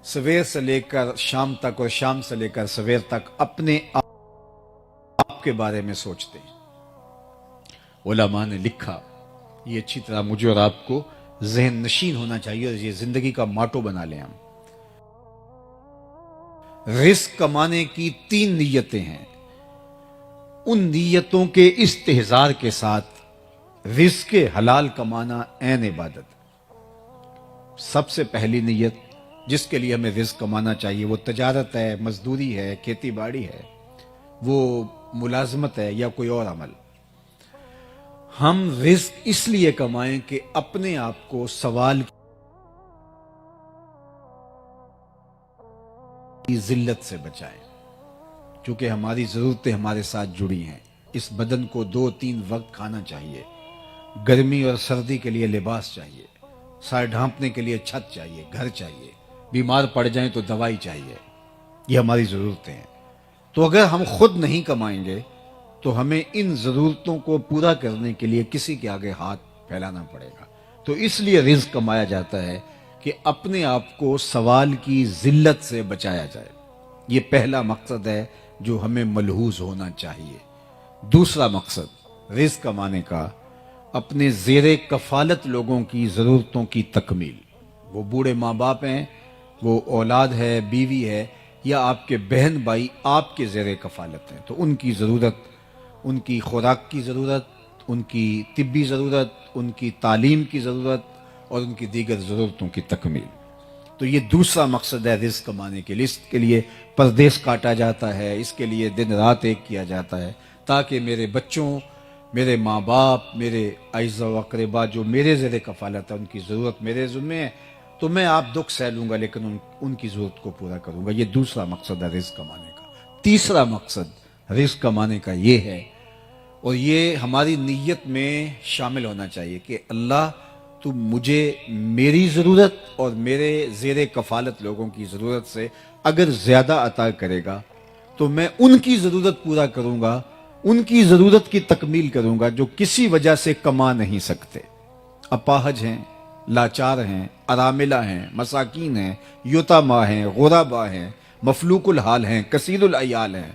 سویر سے لے کر شام تک اور شام سے لے کر سویر تک اپنے آپ کے بارے میں سوچتے ہیں. علماء نے لکھا، یہ اچھی طرح مجھے اور آپ کو ذہن نشین ہونا چاہیے اور یہ زندگی کا ماٹو بنا لیں. ہم رزق کمانے کی 3 نیتیں ہیں. ان نیتوں کے استحضار کے ساتھ رزق حلال کمانا عین عبادت. سب سے پہلی نیت جس کے لیے ہمیں رزق کمانا چاہیے، وہ تجارت ہے، مزدوری ہے، کھیتی باڑی ہے، وہ ملازمت ہے یا کوئی اور عمل، ہم رزق اس لیے کمائیں کہ اپنے آپ کو سوال کی ذلت سے بچائیں، کیونکہ ہماری ضرورتیں ہمارے ساتھ جڑی ہیں۔ اس بدن کو 2-3 وقت کھانا چاہیے، گرمی اور سردی کے لیے لباس چاہیے، سر ڈھانپنے کے لیے چھت چاہیے، گھر چاہیے، بیمار پڑ جائیں تو دوائی چاہیے، یہ ہماری ضرورتیں ہیں۔ تو اگر ہم خود نہیں کمائیں گے تو ہمیں ان ضرورتوں کو پورا کرنے کے لیے کسی کے آگے ہاتھ پھیلانا پڑے گا۔ تو اس لیے رزق کمایا جاتا ہے کہ اپنے آپ کو سوال کی ذلت سے بچایا جائے، یہ پہلا مقصد ہے جو ہمیں ملحوظ ہونا چاہیے۔ دوسرا مقصد رزق کمانے کا، اپنے زیر کفالت لوگوں کی ضرورتوں کی تکمیل۔ وہ بوڑھے ماں باپ ہیں، وہ اولاد ہے، بیوی ہے، یا آپ کے بہن بھائی آپ کے زیر کفالت ہیں، تو ان کی ضرورت، ان کی خوراک کی ضرورت، ان کی طبی ضرورت، ان کی تعلیم کی ضرورت اور ان کی دیگر ضرورتوں کی تکمیل۔ تو یہ دوسرا مقصد ہے رزق کمانے کے لیے۔ اس کے لیے پردیس کاٹا جاتا ہے، اس کے لیے دن رات ایک کیا جاتا ہے، تاکہ میرے بچوں، میرے ماں باپ، میرے اعزاء و اقربا جو میرے زیر کفالت ہے، ان کی ضرورت میرے ذمے ہے، تو میں آپ دکھ سہ لوں گا لیکن ان کی ضرورت کو پورا کروں گا۔ یہ دوسرا مقصد ہے رزق کمانے کا۔ تیسرا مقصد رزق کمانے کا یہ ہے، اور یہ ہماری نیت میں شامل ہونا چاہیے کہ اللہ تو مجھے میری ضرورت اور میرے زیر کفالت لوگوں کی ضرورت سے اگر زیادہ عطا کرے گا تو میں ان کی ضرورت پورا کروں گا، ان کی ضرورت کی تکمیل کروں گا جو کسی وجہ سے کما نہیں سکتے، اپاہج ہیں، لاچار ہیں، اراملہ ہیں، مساکین ہیں، یتاما ہیں، غربا ہیں، مفلوق الحال ہیں، کثیر العیال ہیں،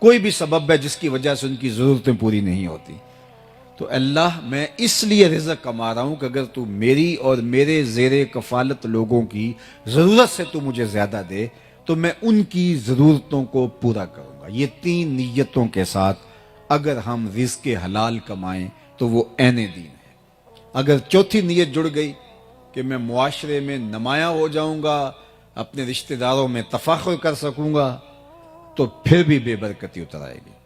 کوئی بھی سبب ہے جس کی وجہ سے ان کی ضرورتیں پوری نہیں ہوتی۔ تو اللہ میں اس لیے رزق کما رہا ہوں کہ اگر تو میری اور میرے زیر کفالت لوگوں کی ضرورت سے تو مجھے زیادہ دے تو میں ان کی ضرورتوں کو پورا کروں گا۔ یہ 3 نیتوں کے ساتھ اگر ہم رزق حلال کمائیں تو وہ عین دین ہے۔ اگر چوتھی نیت جڑ گئی کہ میں معاشرے میں نمایاں ہو جاؤں گا، اپنے رشتہ داروں میں تفاخر کر سکوں گا، تو پھر بھی بے برکتی اتر آئے گی۔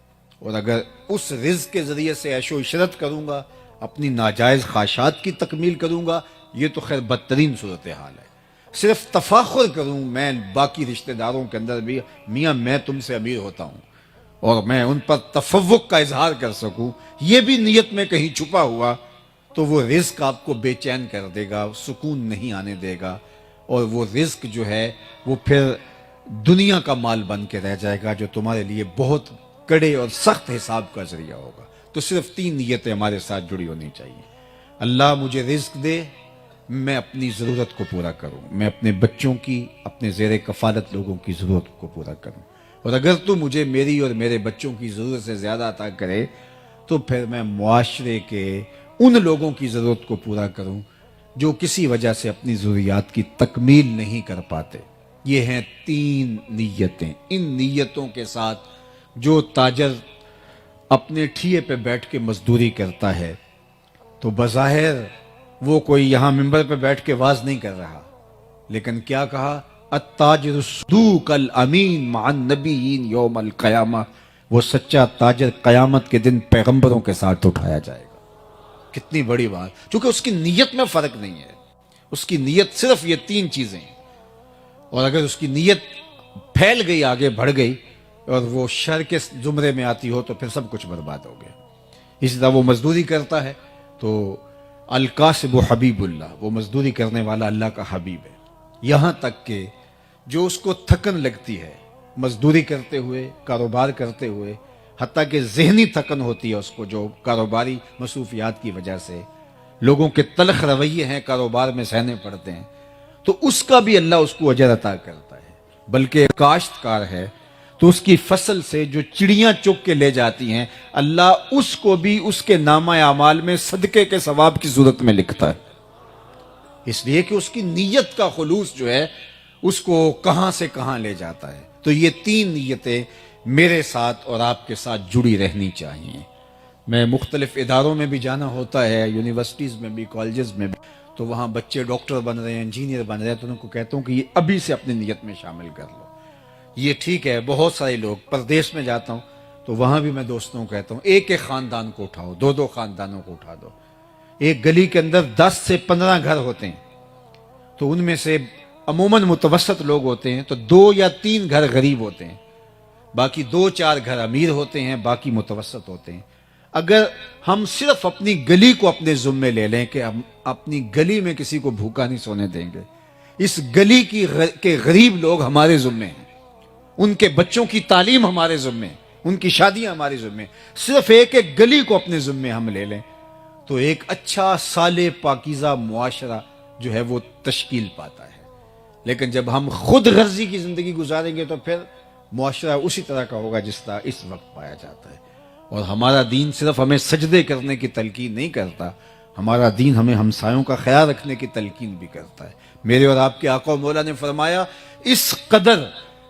اور اگر اس رزق کے ذریعے سے عیش و عشرت کروں گا، اپنی ناجائز خواہشات کی تکمیل کروں گا، یہ تو خیر بدترین صورتحال ہے۔ صرف تفاخر کروں میں باقی رشتہ داروں کے اندر بھی، میاں میں تم سے امیر ہوتا ہوں، اور میں ان پر تفوق کا اظہار کر سکوں، یہ بھی نیت میں کہیں چھپا ہوا، تو وہ رزق آپ کو بے چین کر دے گا، سکون نہیں آنے دے گا، اور وہ رزق جو ہے وہ پھر دنیا کا مال بن کے رہ جائے گا جو تمہارے لیے بہت کڑے اور سخت حساب کا ذریعہ ہوگا۔ تو صرف 3 نیتیں ہمارے ساتھ جڑی ہونی چاہیے۔ اللہ مجھے رزق دے، میں اپنی ضرورت کو پورا کروں، میں اپنے بچوں کی، اپنے زیر کفالت لوگوں کی ضرورت کو پورا کروں، اور اگر تو مجھے میری اور میرے بچوں کی ضرورت سے زیادہ عطا کرے تو پھر میں معاشرے کے ان لوگوں کی ضرورت کو پورا کروں جو کسی وجہ سے اپنی ضروریات کی تکمیل نہیں کر پاتے۔ یہ ہیں 3 نیتیں۔ ان نیتوں کے ساتھ جو تاجر اپنے ٹھیے پہ بیٹھ کے مزدوری کرتا ہے تو بظاہر وہ کوئی یہاں ممبر پہ بیٹھ کے واز نہیں کر رہا، لیکن کیا کہا؟ التاجر الصدوق الامین مع النبیین یوم القیامہ، وہ سچا تاجر قیامت کے دن پیغمبروں کے ساتھ اٹھایا جائے گا۔ کتنی بڑی بات، چونکہ اس کی نیت میں فرق نہیں ہے، اس کی نیت صرف یہ 3 چیزیں ہیں، اور اگر اس کی نیت پھیل گئی، آگے بڑھ گئی اور وہ شر کے زمرے میں آتی ہو تو پھر سب کچھ برباد ہو گیا۔ اسی طرح وہ مزدوری کرتا ہے تو القاسب حبیب اللہ، وہ مزدوری کرنے والا اللہ کا حبیب ہے، یہاں تک کہ جو اس کو تھکن لگتی ہے مزدوری کرتے ہوئے، کاروبار کرتے ہوئے، حتیٰ کہ ذہنی تھکن ہوتی ہے اس کو جو کاروباری مصروفیات کی وجہ سے، لوگوں کے تلخ رویے ہیں کاروبار میں سہنے پڑتے ہیں، تو اس کا بھی اللہ اس کو اجر عطا کرتا ہے۔ بلکہ کاشتکار ہے تو اس کی فصل سے جو چڑیاں چگ کے لے جاتی ہیں، اللہ اس کو بھی اس کے نامہ اعمال میں صدقے کے ثواب کی صورت میں لکھتا ہے، اس لیے کہ اس کی نیت کا خلوص جو ہے اس کو کہاں سے کہاں لے جاتا ہے۔ تو یہ 3 نیتیں میرے ساتھ اور آپ کے ساتھ جڑی رہنی چاہیے۔ میں مختلف اداروں میں بھی جانا ہوتا ہے، یونیورسٹیز میں بھی، کالجز میں بھی، تو وہاں بچے ڈاکٹر بن رہے ہیں، انجینئر بن رہے ہیں، تو ان کو کہتا ہوں کہ یہ ابھی سے اپنی نیت میں شامل کر لو. یہ ٹھیک ہے. بہت سارے لوگ پردیش میں جاتا ہوں تو وہاں بھی میں دوستوں کو کہتا ہوں ایک ایک خاندان کو اٹھاؤ، دو دو خاندانوں کو اٹھا دو. ایک گلی کے اندر 10 سے 15 گھر ہوتے ہیں تو ان میں سے عموماً متوسط لوگ ہوتے ہیں تو 2 یا 3 گھر غریب ہوتے ہیں، باقی 2-4 گھر امیر ہوتے ہیں، باقی متوسط ہوتے ہیں. اگر ہم صرف اپنی گلی کو اپنے ذمے لے لیں کہ ہم اپنی گلی میں کسی کو بھوکا نہیں سونے دیں گے، اس گلی کے غریب لوگ ہمارے ذمے ہیں، ان کے بچوں کی تعلیم ہمارے ذمے ہیں، ان کی شادیاں ہمارے ذمے ہیں، صرف ایک ایک گلی کو اپنے ذمے ہم لے لیں تو ایک اچھا صالح پاکیزہ معاشرہ جو ہے وہ تشکیل پاتا ہے. لیکن جب ہم خود غرضی کی زندگی گزاریں گے تو پھر معاشرہ اسی طرح کا ہوگا جس طرح اس وقت پایا جاتا ہے. اور ہمارا دین صرف ہمیں سجدے کرنے کی تلقین نہیں کرتا، ہمارا دین ہمیں ہمسایوں کا خیال رکھنے کی تلقین بھی کرتا ہے. میرے اور آپ کے آقا و مولا نے فرمایا اس قدر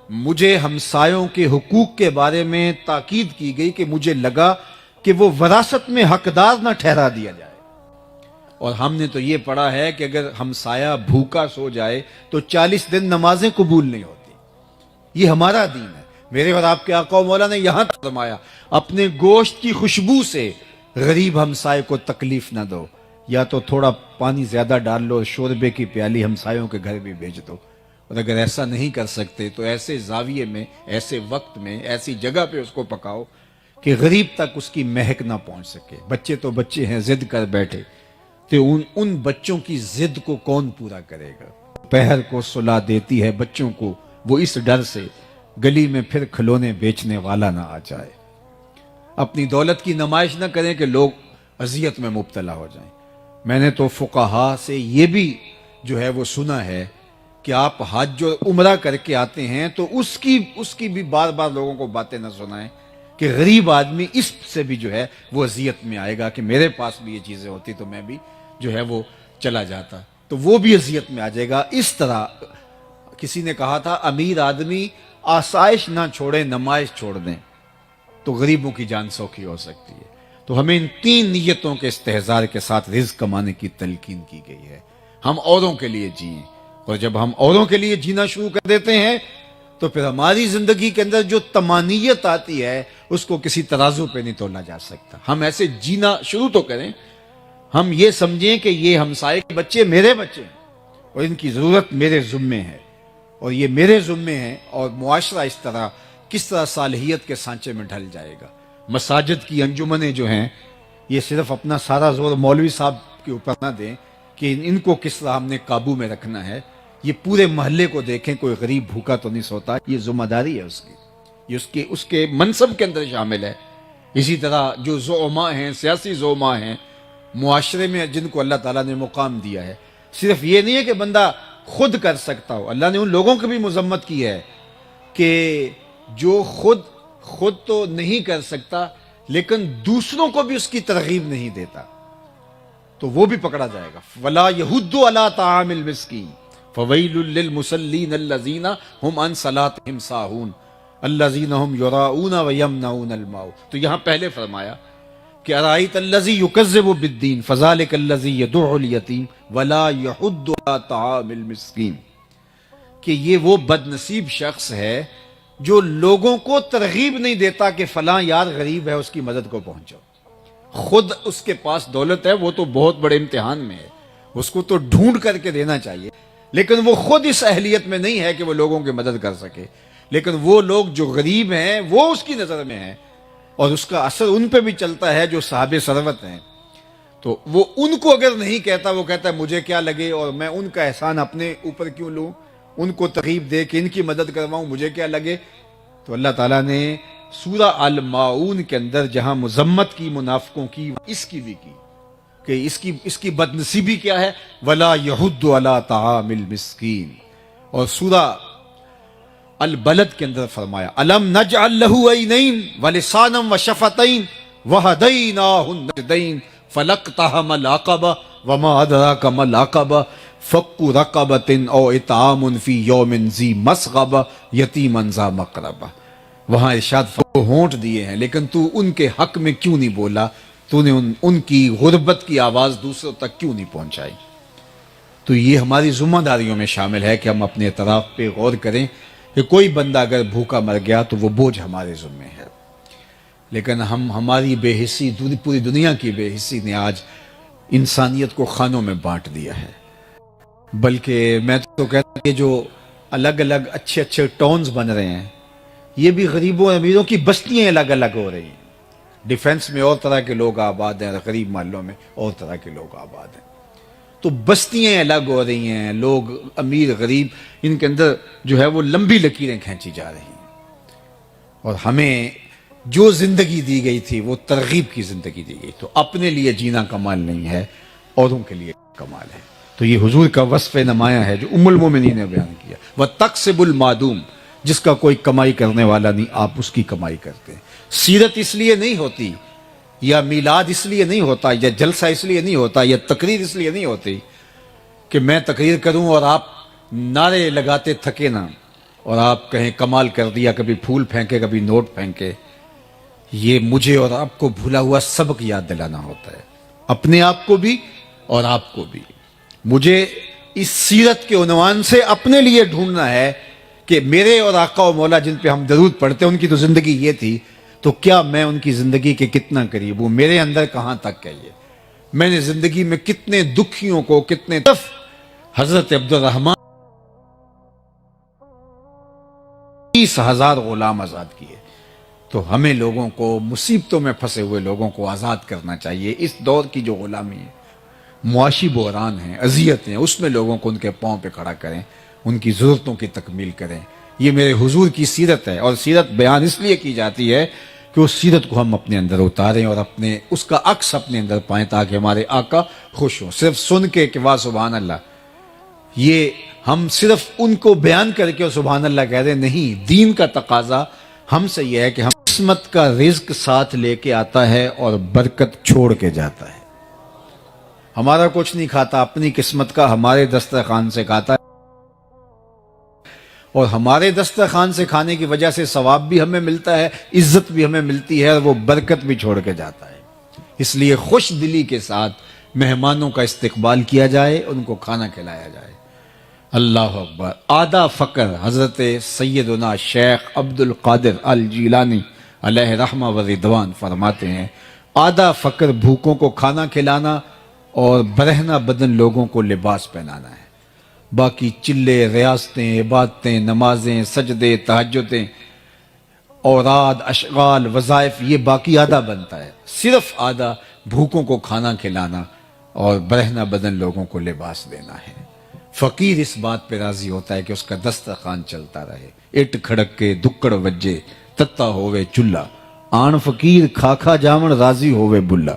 مجھے ہمسایوں کے حقوق کے بارے میں تاکید کی گئی کہ مجھے لگا کہ وہ وراثت میں حقدار نہ ٹھہرا دیا جائے. اور ہم نے تو یہ پڑھا ہے کہ اگر ہمسایہ بھوکا سو جائے تو 40 دن نمازیں قبول نہیں ہوتی. یہ ہمارا دین ہے. میرے اور آپ کے آقا و مولا نے یہاں فرمایا اپنے گوشت کی خوشبو سے غریب ہمسائے کو تکلیف نہ دو، یا تو تھوڑا پانی زیادہ ڈال لو، شوربے کی پیالی ہمسایوں کے گھر بھی بھیج دو. اور اگر ایسا نہیں کر سکتے تو ایسے زاویے میں، ایسے وقت میں، ایسی جگہ پہ اس کو پکاؤ کہ غریب تک اس کی مہک نہ پہنچ سکے. بچے تو بچے ہیں، ضد کر بیٹھے تو ان بچوں کی ضد کو کون پورا کرے گا؟ پہر کو سلا دیتی ہے بچوں کو وہ اس ڈر سے گلی میں پھر کھلونے بیچنے والا نہ آ جائے. اپنی دولت کی نمائش نہ کریں کہ لوگ اذیت میں مبتلا ہو جائیں. میں نے تو فقہا سے یہ بھی جو ہے وہ سنا ہے کہ آپ حج اور عمرہ کر کے آتے ہیں تو اس کی بھی بار بار لوگوں کو باتیں نہ سنائیں کہ غریب آدمی اس سے بھی جو ہے وہ اذیت میں آئے گا کہ میرے پاس بھی یہ چیزیں ہوتی تو میں بھی جو ہے وہ چلا جاتا، تو وہ بھی اذیت میں آ جائے گا. اس طرح کسی نے کہا تھا امیر آدمی آسائش نہ چھوڑے نمائش چھوڑ دیں تو غریبوں کی جان سوکھی ہو سکتی ہے. تو ہمیں ان 3 نیتوں کے استحضار کے ساتھ رزق کمانے کی تلقین کی گئی ہے. ہم اوروں کے لیے جئیں، اور جب ہم اوروں کے لیے جینا شروع کر دیتے ہیں تو پھر ہماری زندگی کے اندر جو طمانینت آتی ہے اس کو کسی ترازو پہ نہیں تولا جا سکتا. ہم ایسے جینا شروع تو کریں، ہم یہ سمجھیں کہ یہ ہمسائے کے بچے میرے بچے ہیں اور ان کی ضرورت میرے ذمے ہے اور یہ میرے ذمے ہیں، اور معاشرہ اس طرح کس طرح صالحیت کے سانچے میں ڈھل جائے گا. مساجد کی انجمنیں جو ہیں یہ صرف اپنا سارا زور مولوی صاحب کے اوپر نہ دیں کہ ان کو کس طرح ہم نے قابو میں رکھنا ہے. یہ پورے محلے کو دیکھیں کوئی غریب بھوکا تو نہیں سوتا، یہ ذمہ داری ہے اس کی، یہ اس کے منصب کے اندر شامل ہے. اسی طرح جو زعماء ہیں، سیاسی زعماء ہیں معاشرے میں جن کو اللہ تعالیٰ نے مقام دیا ہے، صرف یہ نہیں ہے کہ بندہ خود کر سکتا ہو. اللہ نے ان لوگوں کی بھی مذمت کی ہے کہ جو خود تو نہیں کر سکتا لیکن دوسروں کو بھی اس کی ترغیب نہیں دیتا تو وہ بھی پکڑا جائے گا. وَلَا يَحُضُّ عَلَىٰ طَعَامِ الْمِسْكِينِ فَوَيْلٌ لِّلْمُصَلِّينَ الَّذِينَ هُمْ عَنْ صَلَاتِهِمْ سَاهُونَ الَّذِينَ هُمْ يُرَاءُونَ وَيَمْنَعُونَ الْمَاعُونَ. تو یہاں پہلے فرمایا کہ أَرَأَيْتَ الَّذِي يُكَذِّبُ بِالدِّينِ فَذَلِكَ الَّذِي يَدُعُّ الْيَتِيمَ وَلَا يَحُضُّ عَلَىٰ طَعَامِ الْمِسْكِينِ، کہ یہ وہ بد نصیب شخص ہے جو لوگوں کو ترغیب نہیں دیتا کہ فلاں یار غریب ہے اس کی مدد کو پہنچو. خود اس کے پاس دولت ہے، وہ تو بہت بڑے امتحان میں ہے، اس کو تو ڈھونڈ کر کے دینا چاہیے، لیکن وہ خود اس اہلیت میں نہیں ہے کہ وہ لوگوں کی مدد کر سکے. لیکن وہ لوگ جو غریب ہیں وہ اس کی نظر میں ہیں اور اس کا اثر ان پہ بھی چلتا ہے جو صاحب ثروت ہیں. تو وہ ان کو اگر نہیں کہتا، وہ کہتا ہے مجھے کیا لگے اور میں ان کا احسان اپنے اوپر کیوں لوں، ان کو ترغیب دے کہ ان کی مدد کرواؤں، مجھے کیا لگے. تو اللہ تعالیٰ نے سورہ الماعون کے اندر جہاں مذمت کی منافقوں کی، اس کی بھی کی کہ اس کی بدنصیبی کیا ہے، وَلَا يَحُضُّ عَلَىٰ طَعَامِ الْمِسْكِينِ. اور سورہ البلد کے اندر فرمایا أَلَمْ نَجْعَلْ لَهُ عَيْنَيْنِ وَلِسَانًا وَشَفَتَيْنِ وَهَدَيْنَاهُ النَّجْدَيْنِ فَلَاقْتَحَمَ الْعَقَبَةَ وَمَا أَدْرَاكَ مَا الْعَقَبَةُ فَكُّ رَقَبَةٍ أَوْ إِطْعَامٌ فِي يَوْمٍ ذِي مَسْغَبَةٍ يَتِيمًا ذَا مَقْرَبَةٍ. وہاں ارشاد ہونٹ دیے ہیں لیکن تو ان کے حق میں کیوں نہیں بولا، تو نے ان کی غربت کی آواز دوسروں تک کیوں نہیں پہنچائی. تو یہ ہماری ذمہ داریوں میں شامل ہے کہ ہم اپنے اعتراف پہ غور کریں کہ کوئی بندہ اگر بھوکا مر گیا تو وہ بوجھ ہمارے ذمے ہے، لیکن ہماری بے حسی، پوری دنیا کی بے حسی نے آج انسانیت کو خانوں میں بانٹ دیا ہے۔ بلکہ میں تو کہتا ہوں کہ جو الگ الگ اچھے اچھے ٹاؤنز بن رہے ہیں، یہ بھی غریبوں اور امیروں کی بستیاں الگ الگ ہو رہی ہیں۔ ڈیفنس میں اور طرح کے لوگ آباد ہیں، غریب محلوں میں اور طرح کے لوگ آباد ہیں، تو بستیاں الگ ہو رہی ہیں، لوگ امیر غریب ان کے اندر جو ہے وہ لمبی لکیریں کھینچی جا رہی ہیں۔ اور ہمیں جو زندگی دی گئی تھی وہ ترغیب کی زندگی دی گئی، تو اپنے لیے جینا کمال نہیں ہے، اوروں کے لیے کمال ہے۔ تو یہ حضور کا وصف نمایاں ہے جو ام المومنین نے بیان کیا، وَتَقْسِبُ الْمَعْدُومِ، جس کا کوئی کمائی کرنے والا نہیں، آپ اس کی کمائی کرتے ہیں۔ سیرت اس لیے نہیں ہوتی، یا میلاد اس لیے نہیں ہوتا، یا جلسہ اس لیے نہیں ہوتا، یا تقریر اس لیے نہیں ہوتی کہ میں تقریر کروں اور آپ نعرے لگاتے تھکے نہ، اور آپ کہیں کمال کر دیا، کبھی پھول پھینکے کبھی نوٹ پھینکے۔ یہ مجھے اور آپ کو بھولا ہوا سبق یاد دلانا ہوتا ہے، اپنے آپ کو بھی اور آپ کو بھی۔ مجھے اس سیرت کے عنوان سے اپنے لیے ڈھونڈنا ہے کہ میرے اور آقا و مولا جن پہ ہم درود پڑھتے ہیں ان کی تو زندگی یہ تھی، تو کیا میں ان کی زندگی کے کتنا قریب ہوں، میرے اندر کہاں تک ہے یہ، میں نے زندگی میں کتنے دکھیوں کو، کتنے دف حضرت عبد الرحمن 30,000 غلام آزاد کیے۔ تو ہمیں لوگوں کو، مصیبتوں میں پھنسے ہوئے لوگوں کو آزاد کرنا چاہیے۔ اس دور کی جو غلامی ہے، معاشی بحران ہیں، اذیت ہیں، اس میں لوگوں کو ان کے پاؤں پہ کھڑا کریں، ان کی ضرورتوں کی تکمیل کریں۔ یہ میرے حضور کی سیرت ہے، اور سیرت بیان اس لیے کی جاتی ہے کہ اس سیرت کو ہم اپنے اندر اتاریں اور اس کا عکس اپنے اندر پائیں، تاکہ ہمارے آقا خوش ہوں۔ صرف سن کے کہ واہ سبحان اللہ، یہ ہم صرف ان کو بیان کر کے سبحان اللہ کہہ رہے نہیں۔ دین کا تقاضا ہم سے یہ ہے کہ ہم قسمت کا رزق ساتھ لے کے آتا ہے اور برکت چھوڑ کے جاتا ہے۔ ہمارا کچھ نہیں کھاتا، اپنی قسمت کا ہمارے دسترخوان سے کھاتا ہے، اور ہمارے دسترخوان سے کھانے کی وجہ سے ثواب بھی ہمیں ملتا ہے، عزت بھی ہمیں ملتی ہے، اور وہ برکت بھی چھوڑ کے جاتا ہے۔ اس لیے خوش دلی کے ساتھ مہمانوں کا استقبال کیا جائے، ان کو کھانا کھلایا جائے۔ اللہ اکبر۔ آدھا فقر حضرت سیدنا شیخ عبد القادر الجیلانی علیہ رحمہ و رضوان فرماتے ہیں، آدھا فقر بھوکوں کو کھانا کھلانا اور برہنہ بدن لوگوں کو لباس پہنانا ہے۔ باقی چلے، ریاستیں، عبادتیں، نمازیں، سجدے، تہجدیں، اوراد، اشغال، وظائف، یہ باقی آدھا بنتا ہے۔ صرف آدھا بھوکوں کو کھانا کھلانا اور برہنہ بدن لوگوں کو لباس دینا ہے۔ فقیر اس بات پہ راضی ہوتا ہے کہ اس کا دسترخوان چلتا رہے۔ اٹ کھڑک کے دکڑ وجے تتا ہوئے چلہ، آن فقیر کھا کھا جامن راضی ہوئے بلا۔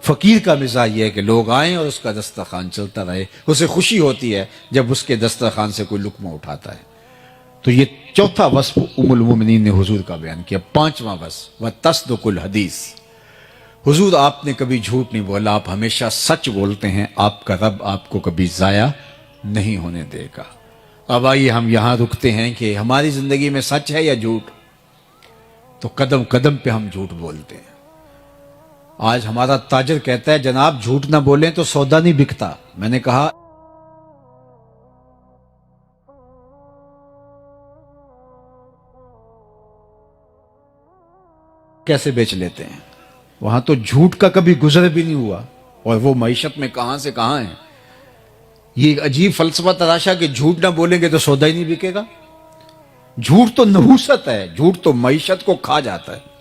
فقیر کا مزاج یہ ہے کہ لوگ آئیں اور اس کا دسترخوان چلتا رہے، اسے خوشی ہوتی ہے جب اس کے دسترخوان سے کوئی لقمہ اٹھاتا ہے۔ تو یہ چوتھا وصف ام المومنین نے حضور کا بیان کیا۔ پانچواں وصف وتصدق الحدیث، حضور آپ نے کبھی جھوٹ نہیں بولا، آپ ہمیشہ سچ بولتے ہیں، آپ کا رب آپ کو کبھی ضائع نہیں ہونے دے گا۔ اب آئیے ہم یہاں رکتے ہیں کہ ہماری زندگی میں سچ ہے یا جھوٹ؟ تو قدم قدم پہ ہم جھوٹ بولتے ہیں۔ آج ہمارا تاجر کہتا ہے جناب جھوٹ نہ بولیں تو سودا نہیں بکتا۔ میں نے کہا کیسے بیچ لیتے ہیں؟ وہاں تو جھوٹ کا کبھی گزر بھی نہیں ہوا، اور وہ معیشت میں کہاں سے کہاں ہیں۔ یہ ایک عجیب فلسفہ تراشا کہ جھوٹ نہ بولیں گے تو سودا ہی نہیں بکے گا۔ جھوٹ تو نحوست ہے، جھوٹ تو معیشت کو کھا جاتا ہے،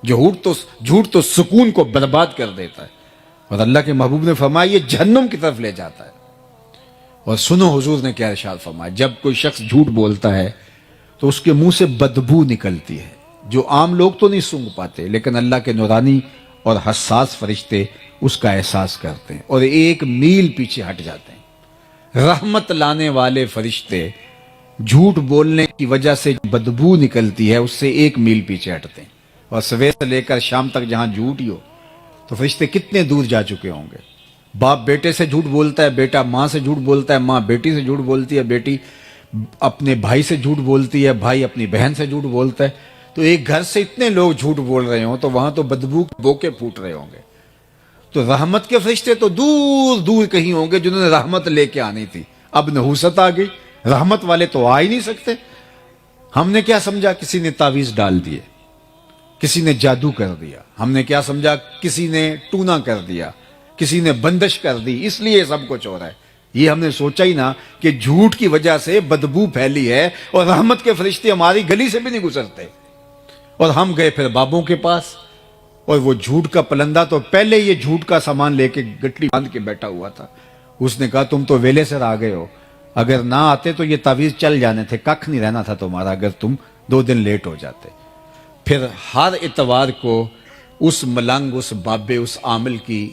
جھوٹ تو سکون کو برباد کر دیتا ہے، اور اللہ کے محبوب نے فرمایا یہ جہنم کی طرف لے جاتا ہے۔ اور سنو حضور نے کیا ارشاد فرمایا، جب کوئی شخص جھوٹ بولتا ہے تو اس کے منہ سے بدبو نکلتی ہے، جو عام لوگ تو نہیں سونگھ پاتے، لیکن اللہ کے نورانی اور حساس فرشتے اس کا احساس کرتے ہیں اور 1 میل پیچھے ہٹ جاتے ہیں۔ رحمت لانے والے فرشتے جھوٹ بولنے کی وجہ سے بدبو نکلتی ہے اس سے 1 میل پیچھے ہٹتے ہیں، اور سویر سے لے کر شام تک جہاں جھوٹ ہی ہو تو فرشتے کتنے دور جا چکے ہوں گے۔ باپ بیٹے سے جھوٹ بولتا ہے، بیٹا ماں سے جھوٹ بولتا ہے، ماں بیٹی سے جھوٹ بولتی ہے، بیٹی اپنے بھائی سے جھوٹ بولتی ہے، بھائی اپنی بہن سے جھوٹ بولتا ہے۔ تو ایک گھر سے اتنے لوگ جھوٹ بول رہے ہوں تو وہاں تو بدبو کے بوکے پھوٹ رہے ہوں گے۔ تو رحمت کے فرشتے تو دور دور کہیں ہوں گے جنہوں نے رحمت لے کے آنی تھی. اب نحوست آ گئی, رحمت والے تو آ ہی نہیں سکتے. ہم نے کیا سمجھا, کسی نے تعویذ ڈال دیے, کسی نے جادو کر دیا. ہم نے کیا سمجھا, کسی نے ٹونا کر دیا, کسی نے بندش کر دی, اس لیے سب کچھ ہو رہا ہے. یہ ہم نے سوچا ہی نہ کہ جھوٹ کی وجہ سے بدبو پھیلی ہے اور رحمت کے فرشتے ہماری گلی سے بھی نہیں گزرتے. اور ہم گئے پھر بابوں کے پاس, اور وہ جھوٹ کا پلندہ تو پہلے یہ جھوٹ کا سامان لے کے گٹلی باندھ کے بیٹھا ہوا تھا. اس نے کہا تم تو ویلے سے آ گئے ہو, اگر نہ آتے تو یہ تعویذ چل جانے تھے, ککھ نہیں رہنا تھا تمہارا اگر تم 2 دن لیٹ ہو جاتے. پھر ہر اتوار کو اس ملنگ, اس بابے, اس عامل کی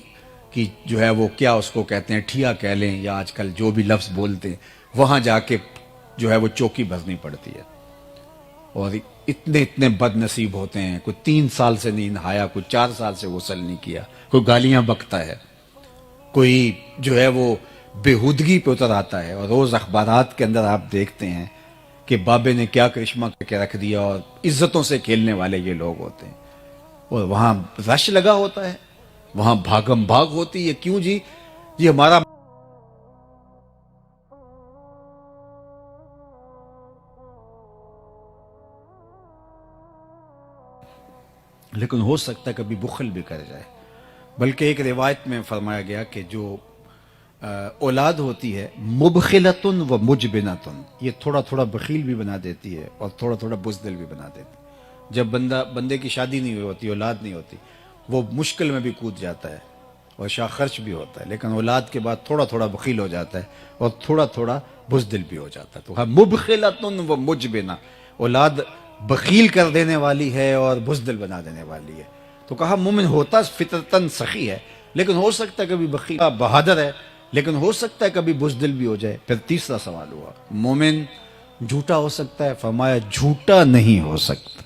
جو ہے وہ کیا اس کو کہتے ہیں, ٹھیا کہہ لیں یا آج کل جو بھی لفظ بولتے ہیں, وہاں جا کے جو ہے وہ چوکی بھرنی پڑتی ہے. اور اتنے بد نصیب ہوتے ہیں, کوئی 3 سال سے نہیں نہایا, کوئی 4 سال سے غسل نہیں کیا, کوئی گالیاں بکتا ہے, کوئی جو ہے وہ بےہودگی پہ اتر آتا ہے. اور روز اخبارات کے اندر آپ دیکھتے ہیں کہ بابے نے کیا کرشمہ کر کے رکھ دیا, اور عزتوں سے کھیلنے والے یہ لوگ ہوتے ہیں. اور وہاں رش لگا ہوتا ہے, وہاں بھاگم بھاگ ہوتی ہے. کیوں جی, یہ ہمارا لیکن ہو سکتا ہے کبھی بخل بھی کر جائے. بلکہ ایک روایت میں فرمایا گیا کہ جو اولاد ہوتی ہے مبخلتن و مجبنتن, یہ تھوڑا تھوڑا بخیل بھی بنا دیتی ہے اور تھوڑا تھوڑا بزدل بھی بنا دیتی ہے. جب بندے کی شادی نہیں ہوتی, اولاد نہیں ہوتی, وہ مشکل میں بھی کود جاتا ہے اور شاہ خرچ بھی ہوتا ہے, لیکن اولاد کے بعد تھوڑا تھوڑا بخیل ہو جاتا ہے اور تھوڑا تھوڑا بزدل بھی ہو جاتا ہے. تو ہاں, مبخلتن و مجبنہ, اولاد بخیل کر دینے والی ہے اور بزدل بنا دینے والی ہے. تو کہا مومن ہوتا فطرتاً سخی ہے, لیکن ہو سکتا ہے کبھی بخیل, بہادر ہے, لیکن ہو سکتا ہے کبھی بزدل بھی ہو جائے. پھر تیسرا سوال ہوا, مومن جھوٹا ہو سکتا ہے؟ فرمایا جھوٹا نہیں ہو سکتا.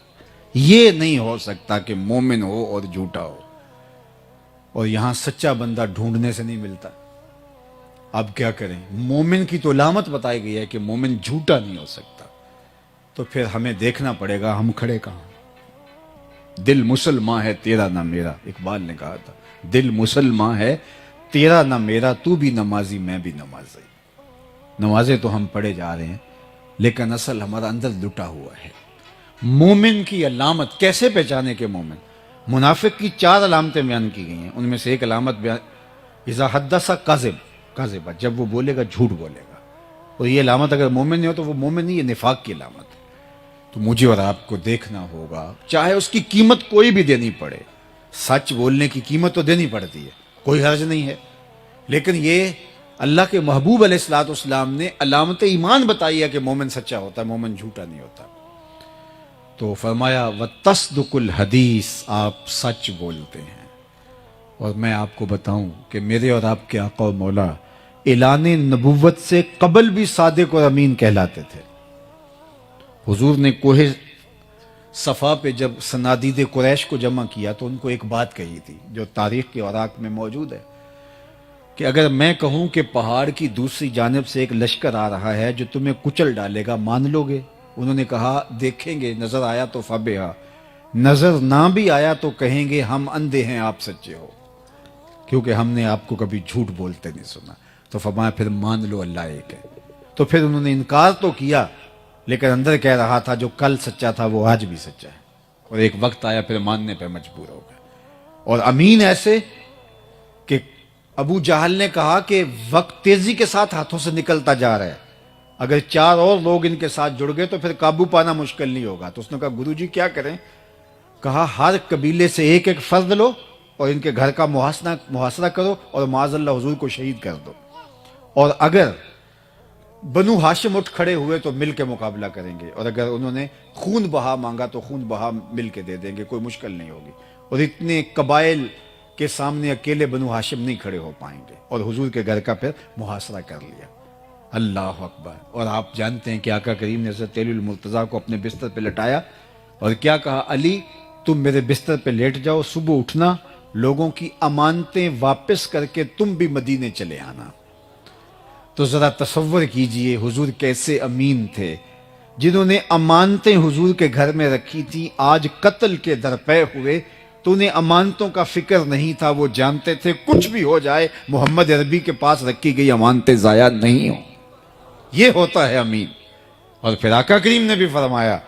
یہ نہیں ہو سکتا کہ مومن ہو اور جھوٹا ہو. اور یہاں سچا بندہ ڈھونڈنے سے نہیں ملتا. اب کیا کریں, مومن کی تو علامت بتائی گئی ہے کہ مومن جھوٹا نہیں ہو سکتا. تو پھر ہمیں دیکھنا پڑے گا ہم کھڑے کہاں. دل مسلمان ہے تیرا نہ میرا, اقبال نے کہا تھا, دل مسلمان ہے تیرا نہ میرا, تو بھی نمازی میں بھی نمازی. نمازیں تو ہم پڑھے جا رہے ہیں, لیکن اصل ہمارا اندر لٹا ہوا ہے. مومن کی علامت کیسے پہچانے کے مومن؟ منافق کی 4 علامتیں بیان کی گئی ہیں. ان میں سے ایک علامت اذا حدث کاذب, جب وہ بولے گا جھوٹ بولے گا. اور یہ علامت اگر مومن نہیں ہو تو وہ مومن نہیں, یہ نفاق کی علامت ہے. تو مجھے اور آپ کو دیکھنا ہوگا, چاہے اس کی قیمت کوئی بھی دینی پڑے. سچ بولنے کی قیمت تو دینی پڑتی ہے, کوئی حرج نہیں ہے, لیکن یہ اللہ کے محبوب علیہ الصلوۃ والسلام نے علامت ایمان بتائی ہے کہ مومن سچا ہوتا ہے, مومن جھوٹا نہیں ہوتا. تو فرمایا وتصدق الحدیث, آپ سچ بولتے ہیں. اور میں آپ کو بتاؤں کہ میرے اور آپ کے آقا و مولا اعلان نبوت سے قبل بھی صادق اور امین کہلاتے تھے. حضور نے کوہ صفا پہ جب صنادید قریش کو جمع کیا تو ان کو ایک بات کہی تھی جو تاریخ کے اوراق میں موجود ہے, کہ اگر میں کہوں کہ پہاڑ کی دوسری جانب سے ایک لشکر آ رہا ہے جو تمہیں کچل ڈالے گا, مان لو گے؟ انہوں نے کہا دیکھیں گے, نظر آیا تو فبہا, نظر نہ بھی آیا تو کہیں گے ہم اندھے ہیں آپ سچے ہو, کیونکہ ہم نے آپ کو کبھی جھوٹ بولتے نہیں سنا. تو فرمایا پھر مان لو اللہ ایک ہے. تو پھر انہوں نے انکار تو کیا, لیکن اندر کہہ رہا تھا جو کل سچا تھا وہ آج بھی سچا ہے. اور ایک وقت آیا پھر ماننے پہ مجبور ہو گئے. اور امین ایسے کہ ابو جہل نے کہا کہ وقت تیزی کے ساتھ ہاتھوں سے نکلتا جا رہا ہے, اگر 4 اور لوگ ان کے ساتھ جڑ گئے تو پھر قابو پانا مشکل نہیں ہوگا. تو اس نے کہا گرو جی کیا کریں؟ کہا ہر قبیلے سے ایک ایک فرد لو اور ان کے گھر کا محاصرہ کرو اور معاذ اللہ حضور کو شہید کر دو, اور اگر بنو ہاشم اٹھ کھڑے ہوئے تو مل کے مقابلہ کریں گے, اور اگر انہوں نے خون بہا مانگا تو خون بہا مل کے دے دیں گے, کوئی مشکل نہیں ہوگی. اور اتنے قبائل کے سامنے اکیلے بنو ہاشم نہیں کھڑے ہو پائیں گے. اور حضور کے گھر کا پھر محاصرہ کر لیا. اللہ اکبر. اور آپ جانتے ہیں کہ آقا کریم نے حضرت علی المرتضیٰ کو اپنے بستر پہ لٹایا اور کیا کہا, علی تم میرے بستر پہ لیٹ جاؤ, صبح اٹھنا, لوگوں کی امانتیں واپس کر کے تم بھی مدینے چلے آنا. تو ذرا تصور کیجئے حضور کیسے امین تھے. جنہوں نے امانتیں حضور کے گھر میں رکھی تھی آج قتل کے درپے ہوئے, تو انہیں امانتوں کا فکر نہیں تھا، وہ جانتے تھے کچھ بھی ہو جائے محمد عربی کے پاس رکھی گئی امانتیں ضائع نہیں ہوں۔ یہ ہوتا ہے امین۔ اور پھر آقا کریم نے بھی فرمایا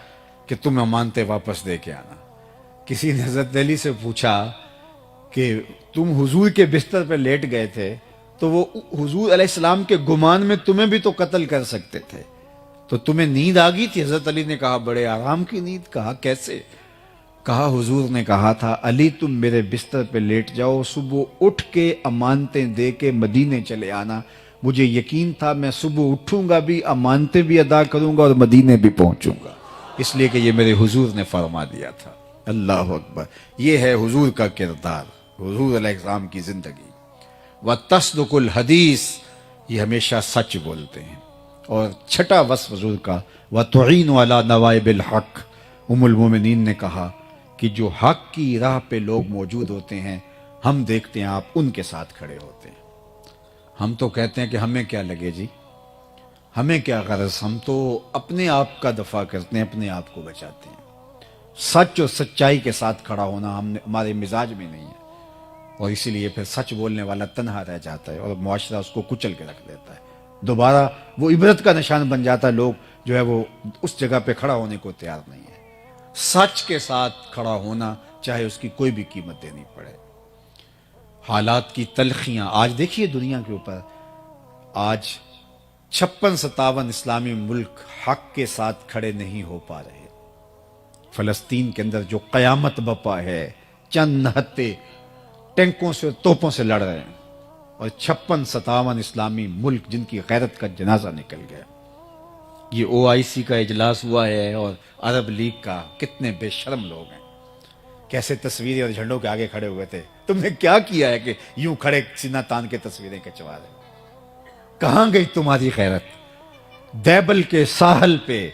کہ تم امانتیں واپس دے کے آنا۔ کسی نے حضرت علی سے پوچھا کہ تم حضور کے بستر پہ لیٹ گئے تھے تو وہ حضور علیہ السلام کے گمان میں تمہیں بھی تو قتل کر سکتے تھے، تو تمہیں نیند آ گئی تھی؟ حضرت علی نے کہا بڑے آرام کی نیند۔ کہا کیسے؟ کہا حضور نے کہا تھا علی تم میرے بستر پہ لیٹ جاؤ، صبح اٹھ کے امانتیں دے کے مدینے چلے آنا۔ مجھے یقین تھا میں صبح اٹھوں گا بھی، امانتیں بھی ادا کروں گا اور مدینے بھی پہنچوں گا، اس لیے کہ یہ میرے حضور نے فرما دیا تھا۔ اللہ اکبر، یہ ہے حضور کا کردار، حضور علیہ السلام کی زندگی۔ وَتَصْدُقُ الْحَدِيث، یہ ہمیشہ سچ بولتے ہیں۔ اور چھٹا وصف حضور کا وَتُعِينُ عَلَى نَوَائِبِ الْحَقِّ، ام المومنین نے کہا کہ جو حق کی راہ پہ لوگ موجود ہوتے ہیں ہم دیکھتے ہیں آپ ان کے ساتھ کھڑے ہوتے ہیں۔ ہم تو کہتے ہیں کہ ہمیں کیا لگے جی، ہمیں کیا غرض، ہم تو اپنے آپ کا دفاع کرتے ہیں، اپنے آپ کو بچاتے ہیں۔ سچ اور سچائی کے ساتھ کھڑا ہونا ہمارے مزاج میں نہیں ہے، اور اسی لیے پھر سچ بولنے والا تنہا رہ جاتا ہے اور معاشرہ اس کو کچل کے رکھ دیتا ہے، دوبارہ وہ عبرت کا نشان بن جاتا ہے، لوگ جو ہے وہ اس جگہ پہ کھڑا ہونے کو تیار نہیں ہے۔ سچ کے ساتھ کھڑا ہونا چاہے اس کی کوئی بھی قیمت دینی پڑے۔ حالات کی تلخیاں آج دیکھیے دنیا کے اوپر، آج 56-57 اسلامی ملک حق کے ساتھ کھڑے نہیں ہو پا رہے۔ فلسطین کے اندر جو قیامت بپا ہے، چند نہتے ٹینکوں سے توپوں سے لڑ رہے ہیں، اور 56-57 اسلامی ملک جن کی غیرت کا جنازہ نکل گیا۔ یہ OIC کا اجلاس ہوا ہے اور عرب لیگ کا، کتنے بے شرم لوگ ہیں، کیسے تصویریں اور جھنڈوں کے آگے کھڑے ہوئے تھے۔ تم نے کیا کیا ہے کہ یوں کھڑے سینہ تان کے تصویریں کھنچوا رہے؟ کہاں گئی تمہاری غیرت؟ دیبل کے ساحل پہ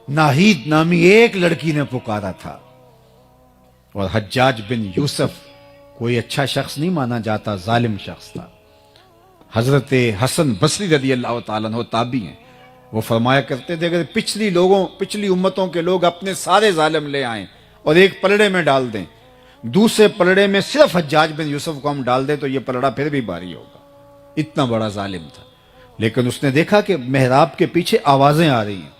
ناہید نامی ایک لڑکی نے پکارا تھا، اور حجاج بن یوسف کوئی اچھا شخص نہیں مانا جاتا، ظالم شخص تھا۔ حضرت حسن بصری رضی اللہ تعالیٰ عنہ تابعی ہیں، وہ فرمایا کرتے تھے اگر پچھلی امتوں کے لوگ اپنے سارے ظالم لے آئیں اور ایک پلڑے میں ڈال دیں، دوسرے پلڑے میں صرف حجاج بن یوسف کو ہم ڈال دیں تو یہ پلڑا پھر بھی بھاری ہوگا، اتنا بڑا ظالم تھا۔ لیکن اس نے دیکھا کہ محراب کے پیچھے آوازیں آ رہی ہیں،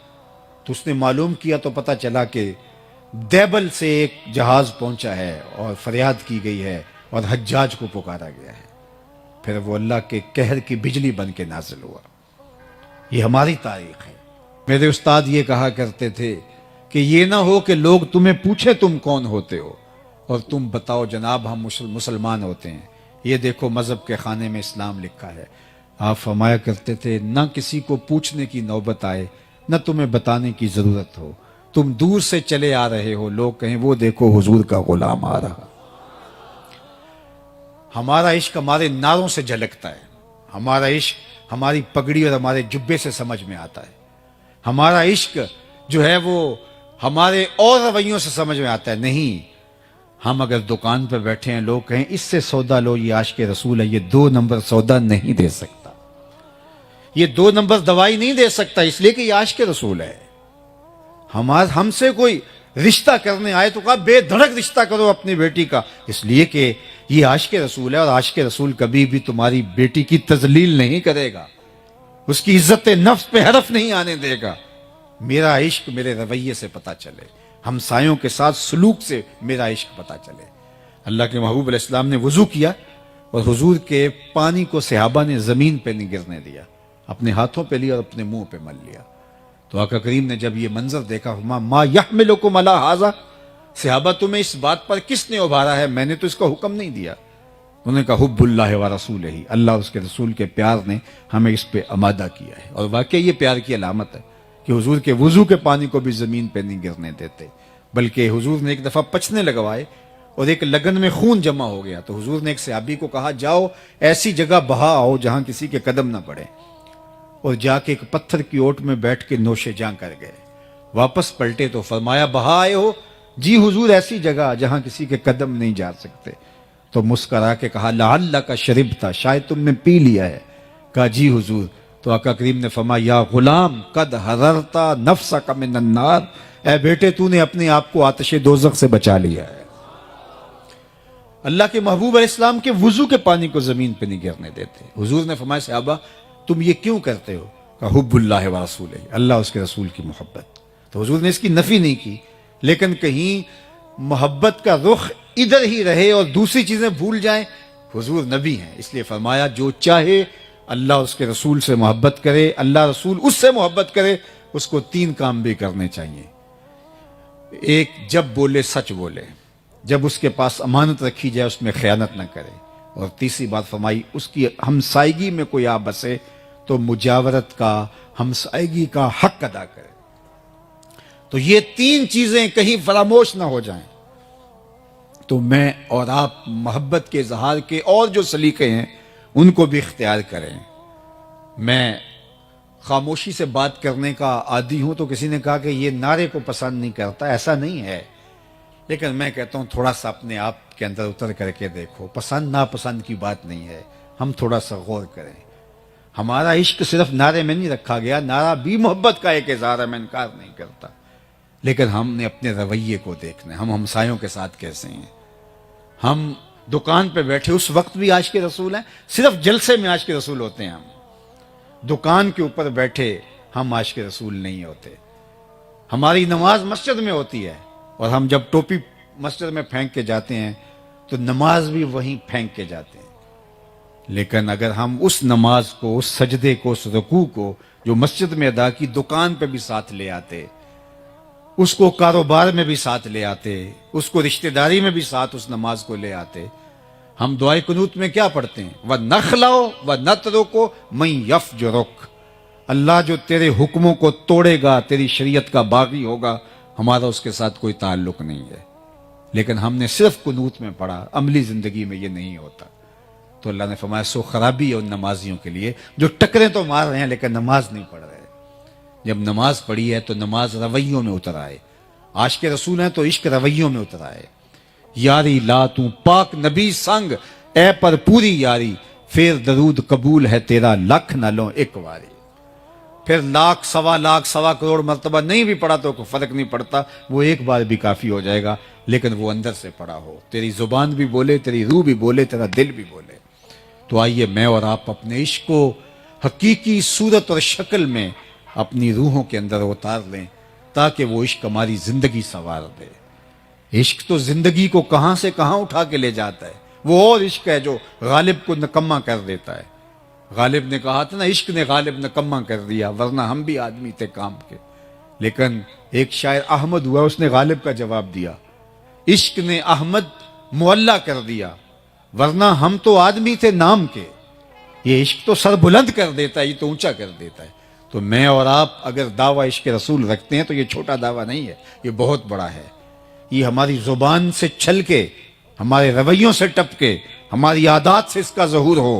تو اس نے معلوم کیا تو پتہ چلا کہ دیبل سے ایک جہاز پہنچا ہے اور فریاد کی گئی ہے اور حجاج کو پکارا گیا ہے۔ پھر وہ اللہ کے قہر کی بجلی بن کے نازل ہوا۔ یہ ہماری تاریخ ہے۔ میرے استاد یہ کہا کرتے تھے کہ یہ نہ ہو کہ لوگ تمہیں پوچھے تم کون ہوتے ہو اور تم بتاؤ جناب ہم مسلمان ہوتے ہیں، یہ دیکھو مذہب کے خانے میں اسلام لکھا ہے۔ آپ فرمایا کرتے تھے نہ کسی کو پوچھنے کی نوبت آئے، نہ تمہیں بتانے کی ضرورت ہو، تم دور سے چلے آ رہے ہو، لوگ کہیں وہ دیکھو حضور کا غلام آ رہا۔ ہمارا عشق ہمارے نعروں سے جھلکتا ہے، ہمارا عشق ہماری پگڑی اور ہمارے جبے سے سمجھ میں آتا ہے، ہمارا عشق جو ہے وہ ہمارے اور رویوں سے سمجھ میں آتا ہے۔ نہیں، ہم اگر دکان پہ بیٹھے ہیں لوگ کہیں اس سے سودا لو، یہ عاشق رسول ہے، یہ 2 نمبر سودا نہیں دے سکتا، یہ 2 نمبر دوائی نہیں دے سکتا، اس لیے کہ یہ عاشق رسول ہے۔ ہم سے کوئی رشتہ کرنے آئے تو کہا بے دھڑک رشتہ کرو اپنی بیٹی کا، اس لیے کہ یہ عاشق رسول ہے، اور عاشق رسول کبھی بھی تمہاری بیٹی کی تذلیل نہیں کرے گا، اس کی عزت نفس پہ حرف نہیں آنے دے گا۔ میرا عشق میرے رویے سے پتہ چلے، ہمسایوں کے ساتھ سلوک سے میرا عشق پتہ چلے۔ اللہ کے محبوب علیہ السلام نے وضو کیا اور حضور کے پانی کو صحابہ نے زمین پہ نہیں گرنے دیا، اپنے ہاتھوں پہ لیا اور اپنے منہ پہ مل لیا۔ تو آقا کریم نے جب یہ منظر دیکھا ما یحملکم علی ھذا، صحابہ تمہیں اس بات پر کس نے ابھارا ہے، میں نے تو اس کا حکم نہیں دیا۔ انہوں نے کہا حب اللہ و رسولہ، اللہ اس کے رسول کے پیار نے ہمیں اس پہ آمادہ کیا ہے، اور واقعی یہ پیار کی علامت ہے کہ حضور کے وضو کے پانی کو بھی زمین پہ نہیں گرنے دیتے، بلکہ حضور نے ایک دفعہ پچھنے لگوائے اور ایک لگن میں خون جمع ہو گیا، تو حضور نے ایک صحابی کو کہا جاؤ ایسی جگہ بہا آؤ جہاں کسی کے قدم نہ پڑے، اور جا کے ایک پتھر کی اوٹ میں بیٹھ کے نوش جاں کر گئے۔ واپس پلٹے تو فرمایا بہا آئے ہو؟ جی حضور ایسی جگہ جہاں کسی کے قدم نہیں جا سکتے۔ تو مسکرا کے کہا لعلک شربت، شاید تم نے پی لیا ہے۔ کہا جی حضور۔ تو آقا کریم نے فرمایا یا غلام قد حررت نفسک من النار، اے بیٹے تو نے اپنے آپ کو آتش دوزخ سے بچا لیا ہے۔ اللہ کے محبوب علیہ السلام کے وضو کے پانی کو زمین پہ نہیں گرنے دیتے. حضور نے فرمایا صحابہ تم یہ کیوں کرتے ہو؟ کہ حب اللہ و رسولہ، اللہ اس کے رسول کی محبت. تو حضور نے اس کی نفی نہیں کی، لیکن کہیں محبت کا رخ ادھر ہی رہے اور دوسری چیزیں بھول جائیں. حضور نبی ہیں، اس لیے فرمایا جو چاہے اللہ اس کے رسول سے محبت کرے، اللہ رسول اس سے محبت کرے، اس کو 3 کام بھی کرنے چاہیے. ایک، جب بولے سچ بولے، جب اس کے پاس امانت رکھی جائے اس میں خیانت نہ کرے. اور تیسری بات فرمائی اس کی ہمسائیگی میں کوئی آ بسے تو مجاورت کا، ہمسائیگی کا حق ادا کرے. تو یہ 3 چیزیں کہیں فراموش نہ ہو جائیں تو میں اور آپ محبت کے اظہار کے اور جو سلیقے ہیں ان کو بھی اختیار کریں. میں خاموشی سے بات کرنے کا عادی ہوں، تو کسی نے کہا کہ یہ نعرے کو پسند نہیں کرتا. ایسا نہیں ہے، لیکن میں کہتا ہوں تھوڑا سا اپنے آپ کے اندر اتر کر کے دیکھو. پسند ناپسند کی بات نہیں ہے، ہم تھوڑا سا غور کریں. ہمارا عشق صرف نعرے میں نہیں رکھا گیا، نعرہ بھی محبت کا ایک اظہار ہے، میں انکار نہیں کرتا، لیکن ہم نے اپنے رویے کو دیکھنا ہے. ہم ہمسایوں کے ساتھ کیسے ہیں؟ ہم دکان پہ بیٹھے اس وقت بھی عاشق رسول ہیں؟ صرف جلسے میں عاشق رسول ہوتے ہیں. ہم دکان کے اوپر بیٹھے ہم عاشق رسول نہیں ہوتے. ہماری نماز مسجد میں ہوتی ہے اور ہم جب ٹوپی مسجد میں پھینک کے جاتے ہیں تو نماز بھی وہیں پھینک کے جاتے ہیں. لیکن اگر ہم اس نماز کو، اس سجدے کو، اس رکوع کو جو مسجد میں ادا کی دکان پہ بھی ساتھ لے آتے، اس کو کاروبار میں بھی ساتھ لے آتے، اس کو رشتہ داری میں بھی ساتھ اس نماز کو لے آتے. ہم دعائے قنوت میں کیا پڑھتے ہیں؟ وَنَخْلَوْ وَنَتْرُكُ مَن يَفْجُرُكَ، اللہ جو تیرے حکموں کو توڑے گا، تیری شریعت کا باغی ہوگا، ہمارا اس کے ساتھ کوئی تعلق نہیں ہے. لیکن ہم نے صرف قنوت میں پڑھا، عملی زندگی میں یہ نہیں ہوتا. تو اللہ نے فرمایا سو خرابی ہے ان نمازیوں کے لیے جو ٹکریں تو مار رہے ہیں لیکن نماز نہیں پڑھ رہے. جب نماز پڑھی ہے تو نماز رویوں میں اتر آئے. عاشق رسول ہیں تو عشق رویوں میں اتر آئے. یاری لا تو پاک نبی سنگ، اے پر پوری یاری، پھر درود قبول ہے تیرا لکھ نہ لو ایک واری. پھر لاکھ، سوا لاکھ، سوا کروڑ مرتبہ نہیں بھی پڑھا تو کوئی فرق نہیں پڑتا، وہ ایک بار بھی کافی ہو جائے گا، لیکن وہ اندر سے پڑھا ہو، تیری زبان بھی بولے، تیری روح بھی بولے، تیرا دل بھی بولے. تو آئیے میں اور آپ اپنے عشق کو حقیقی صورت اور شکل میں اپنی روحوں کے اندر اتار لیں تاکہ وہ عشق ہماری زندگی سنوار دے. عشق تو زندگی کو کہاں سے کہاں اٹھا کے لے جاتا ہے. وہ اور عشق ہے جو غالب کو نکما کر دیتا ہے. غالب نے کہا تھا نا، عشق نے غالب نکما کر دیا، ورنہ ہم بھی آدمی تھے کام کے. لیکن ایک شاعر احمد ہوا، اس نے غالب کا جواب دیا، عشق نے احمد معلّہ کر دیا، ورنہ ہم تو آدمی تھے نام کے. یہ عشق تو سر بلند کر دیتا ہے، یہ تو اونچا کر دیتا ہے. تو میں اور آپ اگر دعویٰ عشق رسول رکھتے ہیں تو یہ چھوٹا دعویٰ نہیں ہے، یہ بہت بڑا ہے. یہ ہماری زبان سے چھل کے، ہمارے رویوں سے ٹپ کے، ہماری عادات سے اس کا ظہور ہو،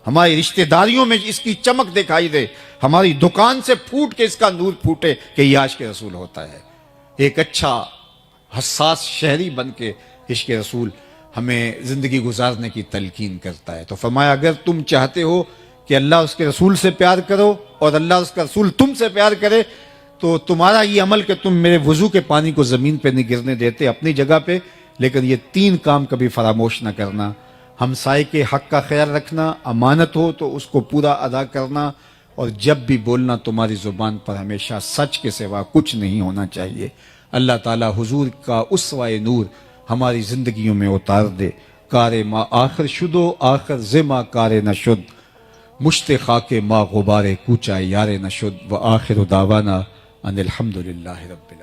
ہماری رشتہ داریوں میں اس کی چمک دکھائی دے، ہماری دکان سے پھوٹ کے اس کا نور پھوٹے کہ یہ عاشق رسول ہوتا ہے. ایک اچھا حساس شہری بن کے عشق رسول ہمیں زندگی گزارنے کی تلقین کرتا ہے. تو فرمایا اگر تم چاہتے ہو کہ اللہ اس کے رسول سے پیار کرو اور اللہ اس کا رسول تم سے پیار کرے تو تمہارا یہ عمل کہ تم میرے وضو کے پانی کو زمین پہ نہیں گرنے دیتے اپنی جگہ پہ، لیکن یہ 3 کام کبھی فراموش نہ کرنا. ہمسائے کے حق کا خیال رکھنا، امانت ہو تو اس کو پورا ادا کرنا، اور جب بھی بولنا تمہاری زبان پر ہمیشہ سچ کے سوا کچھ نہیں ہونا چاہیے. اللہ تعالی حضور کا اسوہ نور ہماری زندگیوں میں اتار دے. کار ما آخر شدو آخر زما کار نشد، مشت خاک ما غبار کوچا یار نشد. و آخر دعوانا ان الحمدللہ رب العالمین.